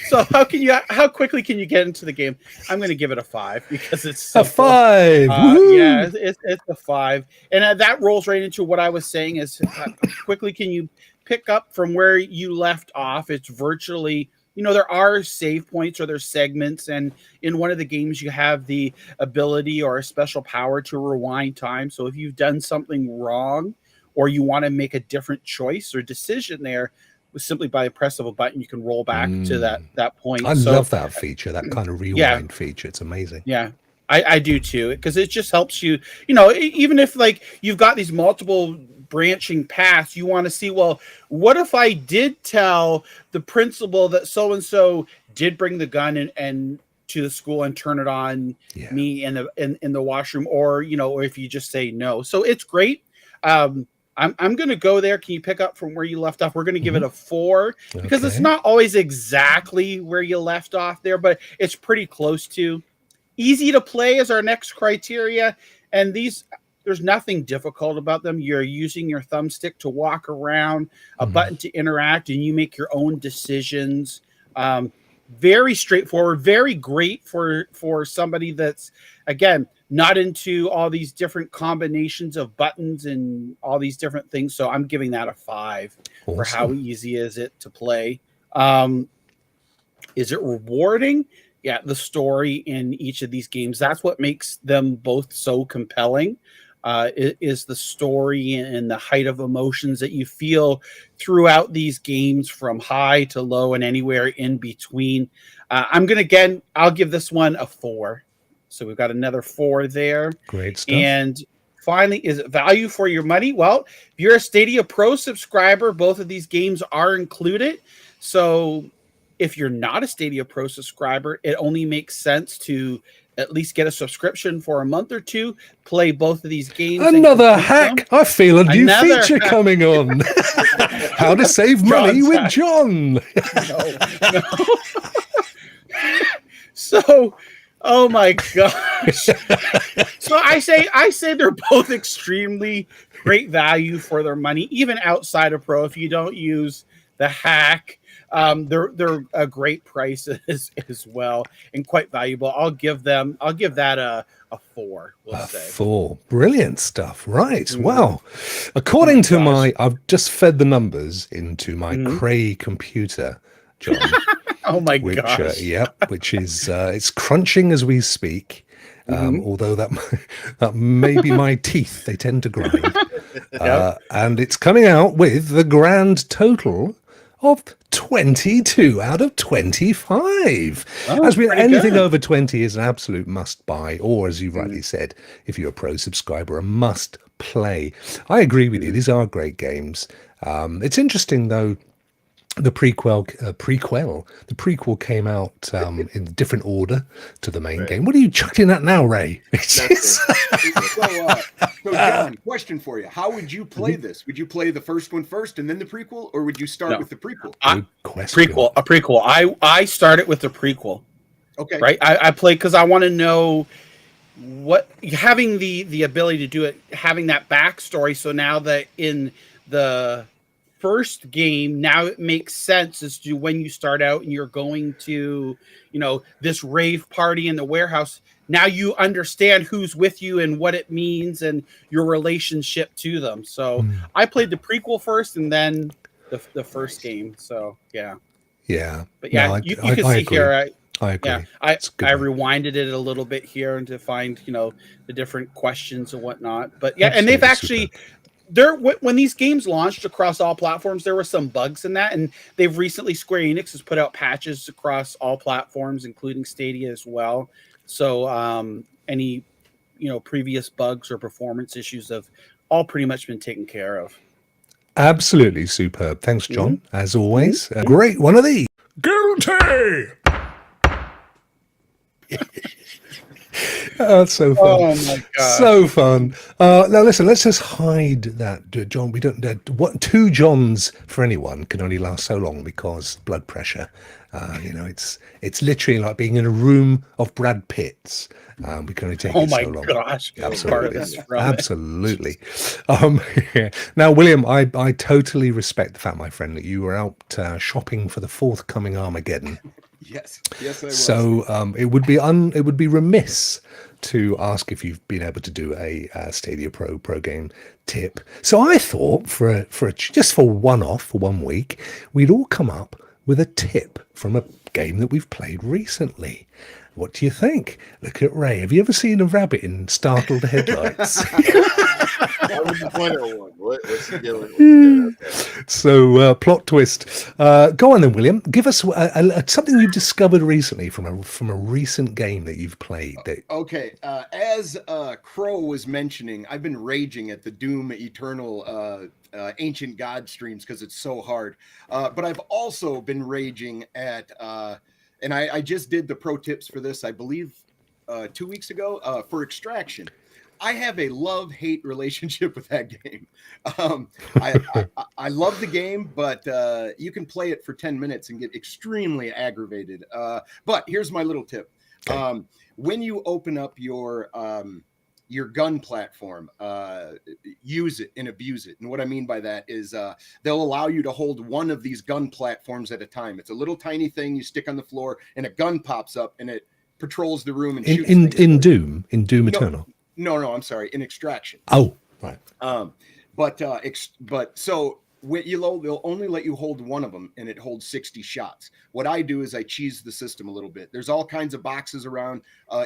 So how quickly can you get into the game? I'm going to give it a 5 because it's simple. A 5. Yeah, it's a 5, and that rolls right into what I was saying is how quickly can you pick up from where you left off. It's virtually, there are save points or there's segments, and in one of the games you have the ability or a special power to rewind time. So if you've done something wrong or you want to make a different choice or decision there, simply by a press of a button, you can roll back to that point. I love that feature, that kind of rewind feature. It's amazing. Yeah, I do too, because it just helps you, even if like you've got these multiple branching paths, you want to see, well, what if I did tell the principal that so-and-so did bring the gun and to the school and turn it on me in the washroom, or, or if you just say no. So it's great. I'm going to go there. Can you pick up from where you left off? We're going to give it a 4 because it's not always exactly where you left off there, but it's pretty close to. Easy to play is our next criteria. And there's nothing difficult about them. You're using your thumbstick to walk around, a button to interact, and you make your own decisions. Very straightforward, very great for somebody that's, again, not into all these different combinations of buttons and all these different things. So I'm giving that a 5 for how easy is it to play. Is it rewarding? Yeah, the story in each of these games. That's what makes them both so compelling. Is the story and the height of emotions that you feel throughout these games, from high to low and anywhere in between. I'll give this one a 4. So we've got another 4 there. Great stuff. And finally, is it value for your money? Well, if you're a Stadia Pro subscriber, both of these games are included. So if you're not a Stadia Pro subscriber, it only makes sense to at least get a subscription for a month or 2, play both of these games. Another hack. I feel a new feature coming on. How to save money with Jon. No. So, oh my gosh. So I say they're both extremely great value for their money, even outside of Pro. If you don't use the hack, they're a great price as well, and quite valuable. I'll give that a 4. We'll say 4. Brilliant stuff. Right. Well, according to I've just fed the numbers into my Cray computer, Jon. Oh my gosh. Which is it's crunching as we speak. Although that may be my teeth, they tend to grind. And it's coming out with the grand total of 22 out of 25. Anything over 20 is an absolute must buy, or as you rightly said, if you're a Pro subscriber, a must play. I agree with you. These are great games. It's interesting though. The prequel came out in a different order to the main game. What are you chucking at now, Ray? So, Jon, question for you. How would you play this? Would you play the first one first and then the prequel, or would you start with the prequel? Prequel. I started with the prequel. Okay. Right? I play because I want to know what, having the ability to do it, having that backstory. So now that in the first game, now it makes sense as to when you start out and you're going to, this rave party in the warehouse. Now you understand who's with you and what it means and your relationship to them. So I played the prequel first and then the first game. So yeah. But yeah, you can see agree. Here. I agree. Yeah, I rewinded it a little bit here and to find the different questions and whatnot. But yeah, and they've actually. When these games launched across all platforms, there were some bugs in that, and they've recently, Square Enix has put out patches across all platforms, including Stadia as well. So any previous bugs or performance issues have all pretty much been taken care of. Absolutely superb. Thanks, Jon. As always, a great one of these. Guilty. Oh, it's so fun. Oh my god. So fun. Now listen, let's just hide that, Jon. We don't what 2 Johns for anyone can only last so long because blood pressure. It's literally like being in a room of Brad Pitts. We can only take it so long. Oh my gosh. Absolutely. Now, William, I totally respect the fact, my friend, that you were out shopping for the forthcoming Armageddon. Yes, I was. So it would be remiss to ask if you've been able to do a Stadia Pro game tip. So I thought for just for one week, we'd all come up with a tip from a game that we've played recently. What do you think? Look at Ray. Have you ever seen a rabbit in startled headlights? Why would you point at one? What's he doing? So, plot twist. Go on then, William. Give us something you've discovered recently from a recent game that you've played. Okay. As Crow was mentioning, I've been raging at the Doom Eternal Ancient God streams because it's so hard. But I've also been raging at... and I just did the pro tips for this, I believe, 2 weeks ago for Extraction. I have a love-hate relationship with that game. I love the game, but you can play it for 10 minutes and get extremely aggravated. But here's my little tip. Okay. When you open up your gun platform, use it and abuse it. And what I mean by that is they'll allow you to hold one of these gun platforms at a time. It's a little tiny thing you stick on the floor and a gun pops up and it patrols the room and in shoots in, things in for you. Doom, in Doom Eternal. No, I'm sorry, in Extraction. Oh, right. But so they'll only let you hold one of them, and it holds 60 shots. What I do is I cheese the system a little bit. There's all kinds of boxes around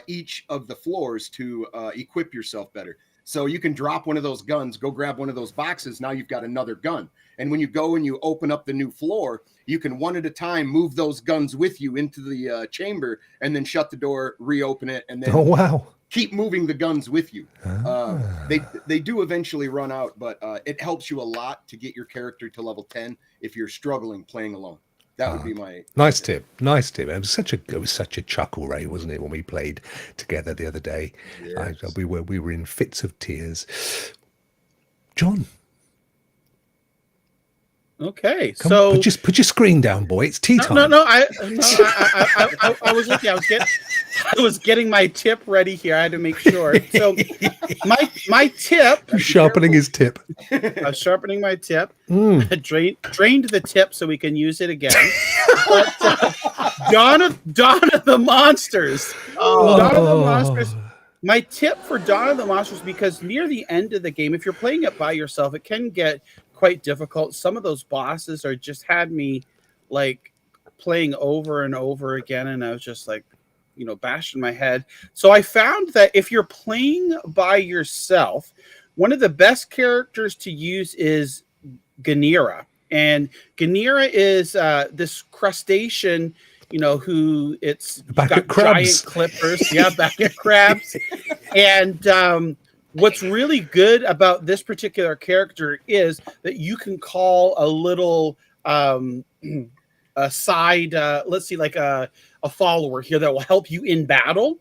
each of the floors to equip yourself better. So you can drop one of those guns, go grab one of those boxes. Now you've got another gun. And when you go and you open up the new floor, you can one at a time move those guns with you into the chamber, and then shut the door, reopen it, and then keep moving the guns with you. They do eventually run out, but it helps you a lot to get your character to level 10 if you're struggling playing alone. That would be my nice tip. Nice tip. It was such a chuckle, Ray, wasn't it, when we played together the other day? Yes. We were in fits of tears. John. Okay, so put your screen down, boy. It's tea time. I was looking. I was getting my tip ready here. I had to make sure. So my tip. Sharpening his tip. I was sharpening my tip. Drained the tip so we can use it again. But, Dawn of the Monsters. Dawn of the Monsters. My tip for Dawn of the Monsters, because near the end of the game, if you're playing it by yourself, it can get quite difficult. Some of those bosses are just had me like playing over and over again, and I was just like, bashing my head. So I found that if you're playing by yourself, one of the best characters to use is Ganira. And Ganira is this crustacean, who it's got giant clippers. Yeah, back at crabs. And what's really good about this particular character is that you can call a little a side, let's see, like a follower here that will help you in battle.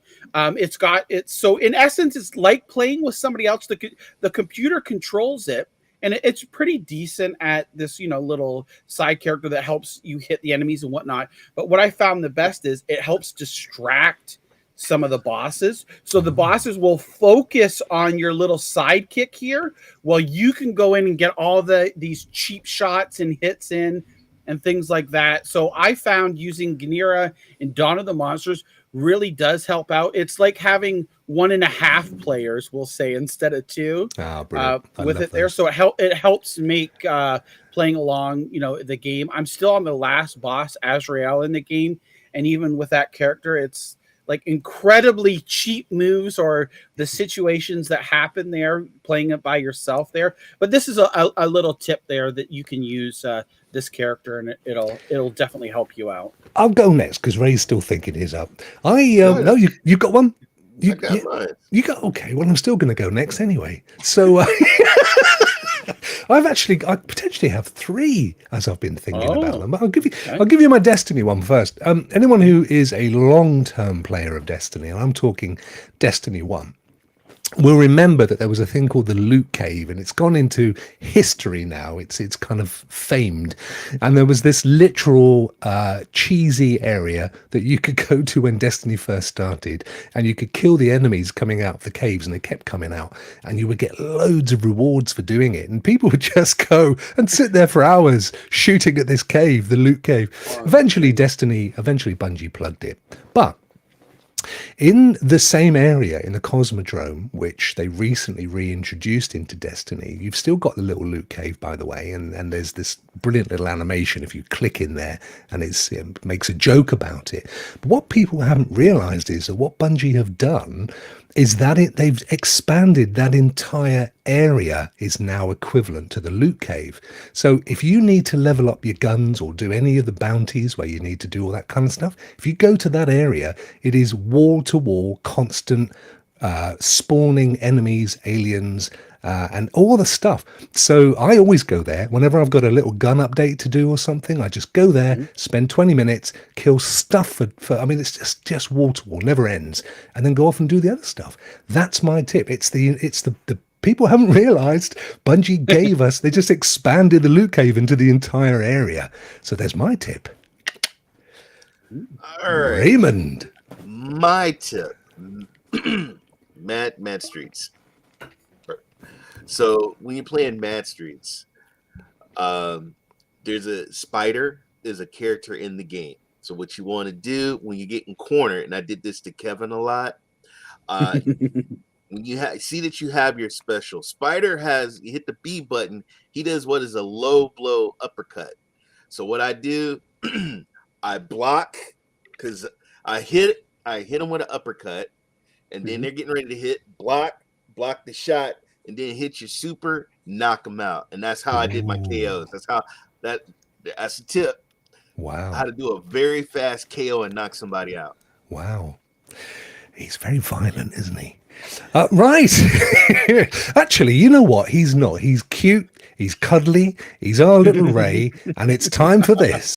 So in essence, it's like playing with somebody else. The computer controls it, and it's pretty decent at this, little side character that helps you hit the enemies and whatnot. But what I found the best is it helps distract some of the bosses. So the bosses will focus on your little sidekick here, while you can go in and get all these cheap shots and hits in and things like that. So I found using Ganira in Dawn of the Monsters really does help out. It's like having 1.5 players, we'll say, instead of 2 with it there. So it helps make playing along, the game. I'm still on the last boss, Azrael, in the game. And even with that character, it's like incredibly cheap moves or the situations that happen there, playing it by yourself there. But this is a little tip there that you can use this character, and it'll definitely help you out. I'll go next because Ray's still thinking his up. No, you got one. You got okay. Well, I'm still going to go next anyway. So I potentially have 3 as I've been thinking about them. I'll give you my Destiny one first. Anyone who is a long-term player of Destiny, and I'm talking Destiny 1, will remember that there was a thing called the Loot Cave, and it's gone into history now. It's kind of famed. And there was this literal cheesy area that you could go to when Destiny first started, and you could kill the enemies coming out of the caves, and they kept coming out, and you would get loads of rewards for doing it. And people would just go and sit there for hours shooting at this cave, the Loot Cave. Eventually Bungie plugged it. But in the same area, in the Cosmodrome, which they recently reintroduced into Destiny, you've still got the little loot cave, by the way, and there's this brilliant little animation if you click in there, and it makes a joke about it. But what people haven't realized is that what Bungie have done is that they've expanded that entire area is now equivalent to the loot cave. So if you need to level up your guns or do any of the bounties where you need to do all that kind of stuff, if you go to that area, it is wall-to-wall, constant spawning enemies, aliens, and all the stuff. So I always go there whenever I've got a little gun update to do or something. I just go there, spend 20 minutes, kill stuff for I mean, it's just wall to wall, never ends, and then go off and do the other stuff. That's my tip. It's the people haven't realized Bungie gave us, they just expanded the loot cave into the entire area. So there's my tip. All right. Raymond. My tip. Mad Streets. So when you play in Mad Streets, there's a spider is a character in the game. So what you want to do when you get in corner, and I did this to Kevin a lot. When you see that you have your special, Spider you hit the B button. He does what is a low blow uppercut. So what I do, I block because I hit him with an uppercut, and then they're getting ready to hit block the shot, and then hit your super, knock them out. And that's how I did my KOs. That's a tip. Wow. How to do a very fast KO and knock somebody out. Wow. He's very violent, isn't he? Right. Actually, you know what? He's not. He's cute. He's cuddly. He's our little Ray. And it's time for this.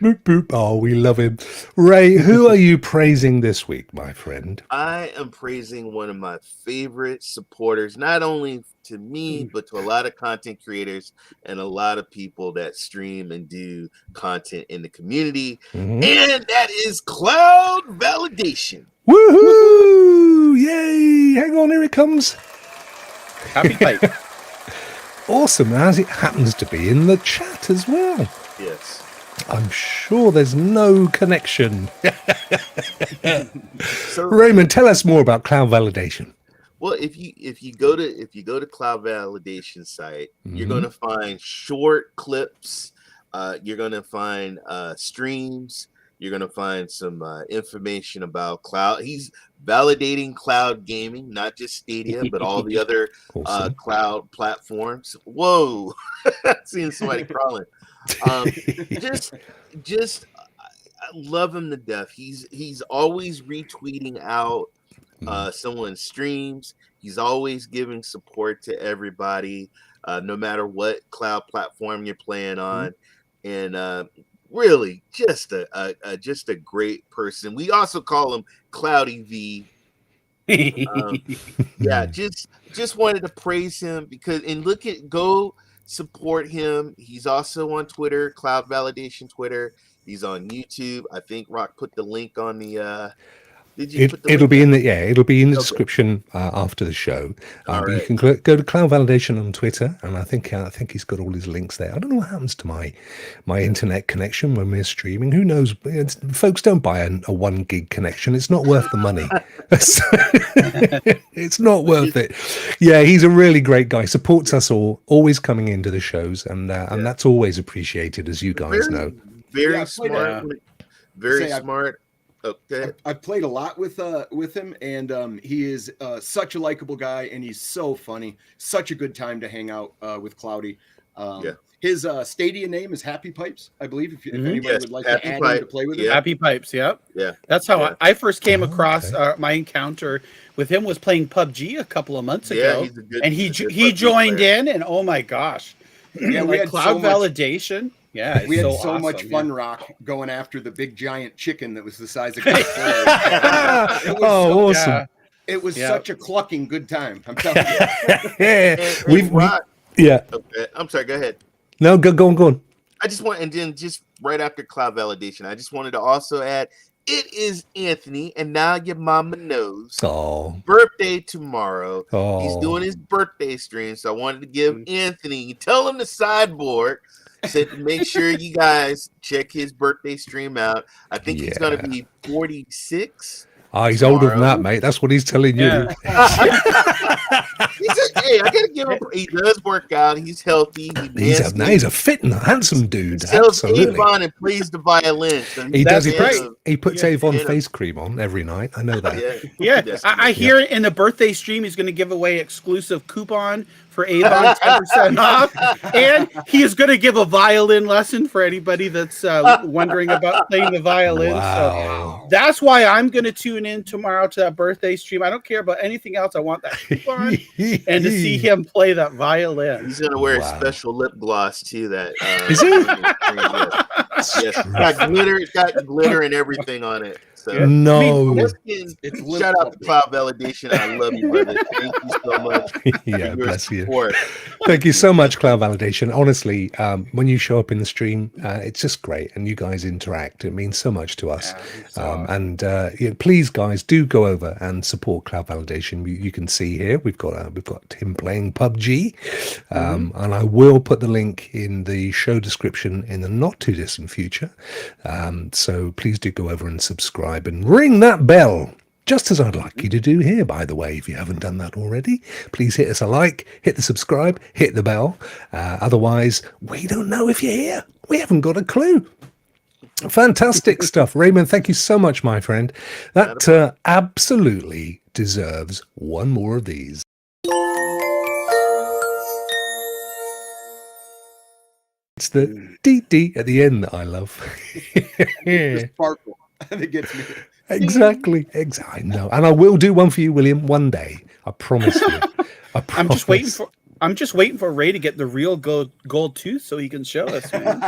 Boop, boop. Oh, we love him. Ray, who are you praising this week, my friend? I am praising one of my favorite supporters, not only to me, but to a lot of content creators and a lot of people that stream and do content in the community. And that is Cloud Validation. Woohoo! Yay! Hang on, here it comes. Happy pipe. Awesome, as it happens to be in the chat as well. Yes. I'm sure there's no connection. So Raymond, tell us more about Cloud Validation. Well, if you go to Cloud Validation site, you're going to find short clips. You're going to find streams. You're going to find some information about cloud. He's validating cloud gaming, not just Stadia, but all the other cloud platforms. Whoa, seeing somebody crawling. Just I love him to death. He's always retweeting out someone's streams. He's always giving support to everybody, no matter what cloud platform you're playing on, and really just a great person. We also call him Cloudy V. Yeah, just wanted to praise him because go support him. He's also on Twitter, Cloud Validation Twitter. He's on YouTube. I think Rokk put the link on the It'll be in the description after the show. But you can go to Cloud Validation on Twitter, and I think he's got all his links there. I don't know what happens to my internet connection when we're streaming. Who knows? Folks, don't buy a 1 gig connection. It's not worth the money. It's not worth it. Yeah, he's a really great guy. Supports us all. Always coming into the shows, and that's always appreciated, as you guys know. Very smart. Very smart. Okay. I've played a lot with him, and he is such a likable guy, and he's so funny. Such a good time to hang out with Cloudy. His Stadia name is Happy Pipes, I believe. If anybody would like to add him to play with him. Happy Pipes, yeah. That's how I first came across my encounter with him was playing PUBG a couple of months ago, and he joined in, and oh my gosh, yeah, we had Cloud Validation. Yeah, we had so much fun, Rokk, going after the big giant chicken that was the size of awesome! It was such a clucking good time. I'm telling you. Okay. I'm sorry. Go ahead. No, go on. I just want, and then just right after Cloud Validation, I just wanted to also add, it is Anthony, and now your mama knows. Birthday tomorrow. He's doing his birthday stream, so I wanted to give Anthony, tell him the sideboard. Said to make sure you guys check his birthday stream out. I think he's going to be 46. He's older than that, mate. That's what he's telling you. Hey, I gotta give him. He does work out. He's healthy. He's a fit and handsome dude. He sells Avon and plays the violin. So he does. He puts Avon face cream on every night. I know that. I hear in the birthday stream he's going to give away exclusive coupon for Avon, 10% off, and he is going to give a violin lesson for anybody that's wondering about playing the violin. Wow. So that's why I'm going to tune in tomorrow to that birthday stream. I don't care about anything else. I want that coupon and to see him play that violin. He's going to wear a special lip gloss too. That is he? Yes, it's got glitter. It's got glitter and everything on it. So no. Shout out to Cloud Validation. I love you, brother. Thank you so much. Yeah, bless support. you. Thank you so much, Cloud Validation. Honestly, when you show up in the stream, it's just great, and you guys interact. It means so much to us. And please, guys, do go over and support Cloud Validation. You can see here we've got him playing PUBG, and I will put the link in the show description in the not too distant future. So please do go over and subscribe and ring that bell. Just as I'd like you to do here, by the way, if you haven't done that already, please hit us a like, hit the subscribe, hit the bell. Otherwise, we don't know if you're here. We haven't got a clue. Fantastic stuff. Raymond, thank you so much, my friend. That absolutely deserves one more of these. It's the dee at the end that I love. The sparkle that gets me. Exactly. I know, and I will do one for you, William, one day. I promise you. I'm just waiting for Ray to get the real gold tooth so he can show us, man.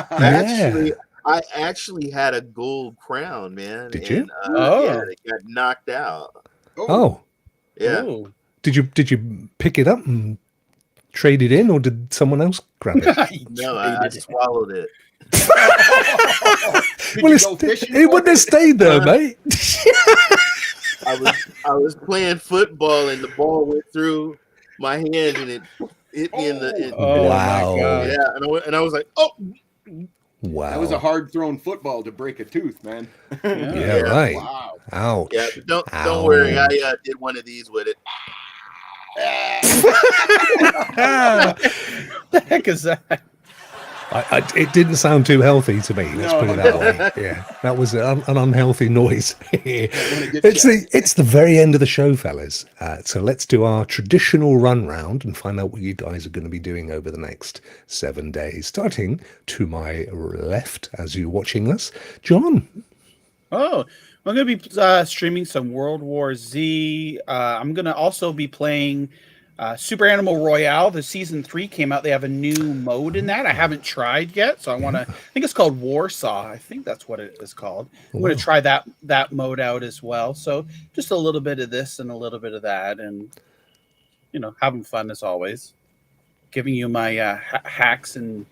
I actually had a gold crown, man. Did you? Yeah, it got knocked out. Oh. Yeah. Oh. Did you pick it up and trade it in, or did someone else grab it? No, I swallowed it. Well, it wouldn't have stayed there, mate. I was playing football and the ball went through my hand and it hit me in the. Wow! Yeah, and I was like, oh. Wow! That was a hard thrown football to break a tooth, man. Yeah, right. Wow. Ouch. Yeah, but don't worry. I did one of these with it. The heck is that? It didn't sound too healthy to me. Let's put it that way. Yeah, that was an unhealthy noise. It's the very end of the show, fellas. So let's do our traditional run round and find out what you guys are going to be doing over the next 7 days. Starting to my left, as you're watching us, John. Oh, I'm going to be streaming some World War Z. I'm going to also be playing Super Animal Royale. The season 3 came out. They have a new mode in that. I haven't tried yet, so I want to. I think it's called Warsaw. I think that's what it is called. I'm going to try that mode out as well. So just a little bit of this and a little bit of that, and having fun as always. Giving you my hacks and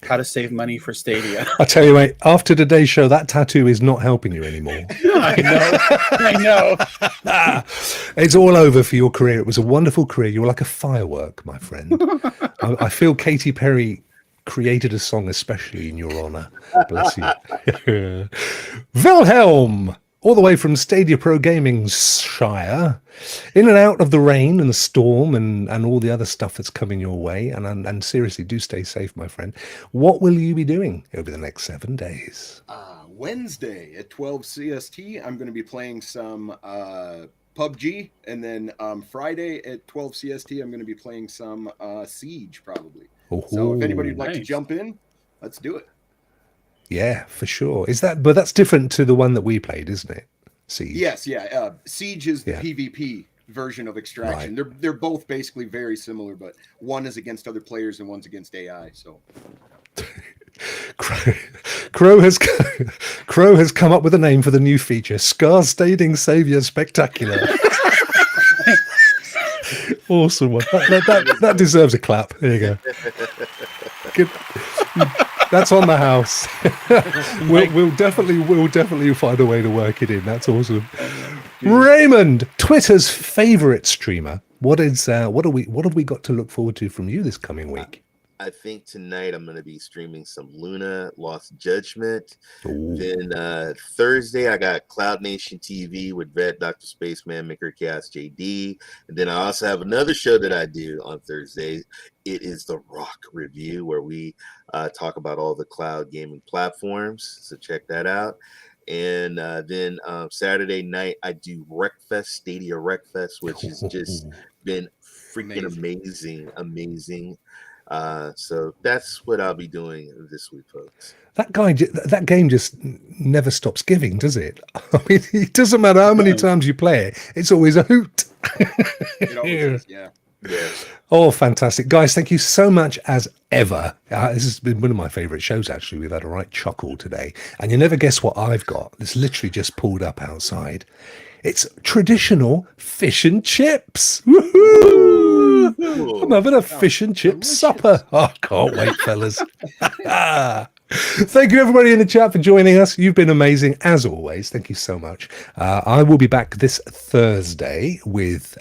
how to save money for Stadia. I tell you, mate, after today's show, that tattoo is not helping you anymore. I know. It's all over for your career. It was a wonderful career. You were like a firework, my friend. I feel Katy Perry created a song especially in your honor. Bless you. Wilhelm, all the way from Stadia Pro Gaming Shire, in and out of the rain and the storm and all the other stuff that's coming your way. And seriously, do stay safe, my friend. What will you be doing over the next 7 days? Wednesday at 12 CST, I'm going to be playing some PUBG. And then Friday at 12 CST, I'm going to be playing some Siege, probably. So if anybody would like to jump in, let's do it. Yeah, for sure. But that's different to the one that we played, isn't it? Siege. Yes, yeah. Siege is the PvP version of Extraction. Right. They're both basically very similar, but one is against other players and one's against AI. So Crow has come up with a name for the new feature: Scar Staining Savior Spectacular. Awesome one. That deserves a clap. There you go. Good. That's on the house. We'll definitely find a way to work it in. That's awesome. Raymond, Twitter's favorite streamer. What have we got to look forward to from you this coming week? I think tonight I'm going to be streaming some Luna Lost Judgment. Ooh. Then Thursday I got Cloud Nation TV with Vet, Dr. Spaceman, Maker Chaos JD. And then I also have another show that I do on Thursdays. It is the Rokk Review, where we talk about all the cloud gaming platforms. So check that out. And then Saturday night I do Wreckfest, Stadia Wreckfest, which has just been freaking amazing. So that's what I'll be doing this week, folks. That game just never stops giving, does it? I mean, it doesn't matter how many times you play it; it's always a hoot. It always is, yeah. Yeah. Oh, fantastic. Guys, thank you so much as ever. This has been one of my favorite shows, actually. We've had a right chuckle today. And you never guess what I've got. It's literally just pulled up outside. It's traditional fish and chips. Woohoo! I'm having a fish and chip supper. Oh, I can't wait, fellas. Thank you, everybody in the chat, for joining us. You've been amazing, as always. Thank you so much. I will be back this Thursday with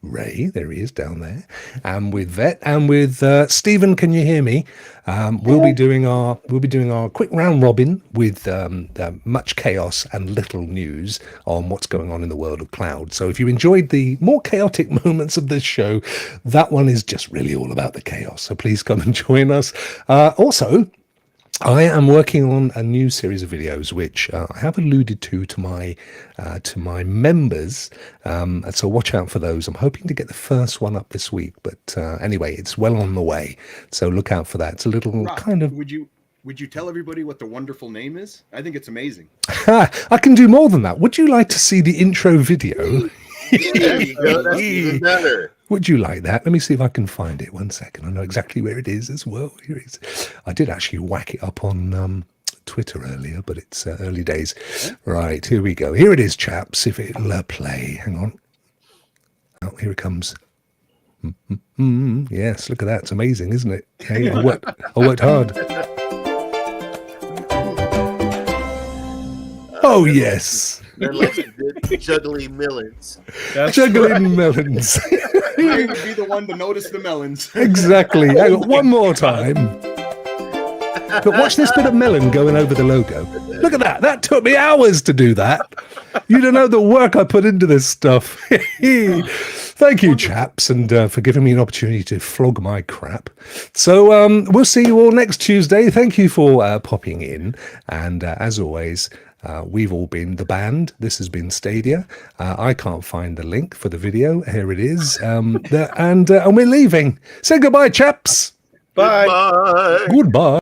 Ray. There he is down there, and with Vet, and with Stephen. Can you hear me? We'll be doing our quick round robin with much chaos and little news on what's going on in the world of cloud. So if you enjoyed the more chaotic moments of this show, that one is just really all about the chaos. So please come and join us. Also, I am working on a new series of videos, which I have alluded to my members, and so watch out for those. I'm hoping to get the first one up this week, but anyway, it's well on the way, so look out for that. It's a little Rokk, kind of. Would you tell everybody what the wonderful name is? I think it's amazing. I can do more than that. Would you like to see the intro video? There you go. That's even better. Would you like that? Let me see if I can find it. 1 second. I know exactly where it is as well. Here it is. I did actually whack it up on Twitter earlier, but it's early days. Right, here we go. Here it is, chaps. If it'll play. Hang on. Oh, here it comes. Yes, look at that. It's amazing, isn't it? Hey, I worked hard. Oh, yes. They're like some good juggly melons. Juggling melons. I would be the one to notice the melons. Exactly. Hang on, one more time. But watch this bit of melon going over the logo. Look at that. That took me hours to do that. You don't know the work I put into this stuff. Thank you, chaps, and for giving me an opportunity to flog my crap. So we'll see you all next Tuesday. Thank you for popping in. And as always, we've all been the band. This has been Stadia. I can't find the link for the video. Here it is. And we're leaving. Say goodbye, chaps. Bye. Bye. Goodbye.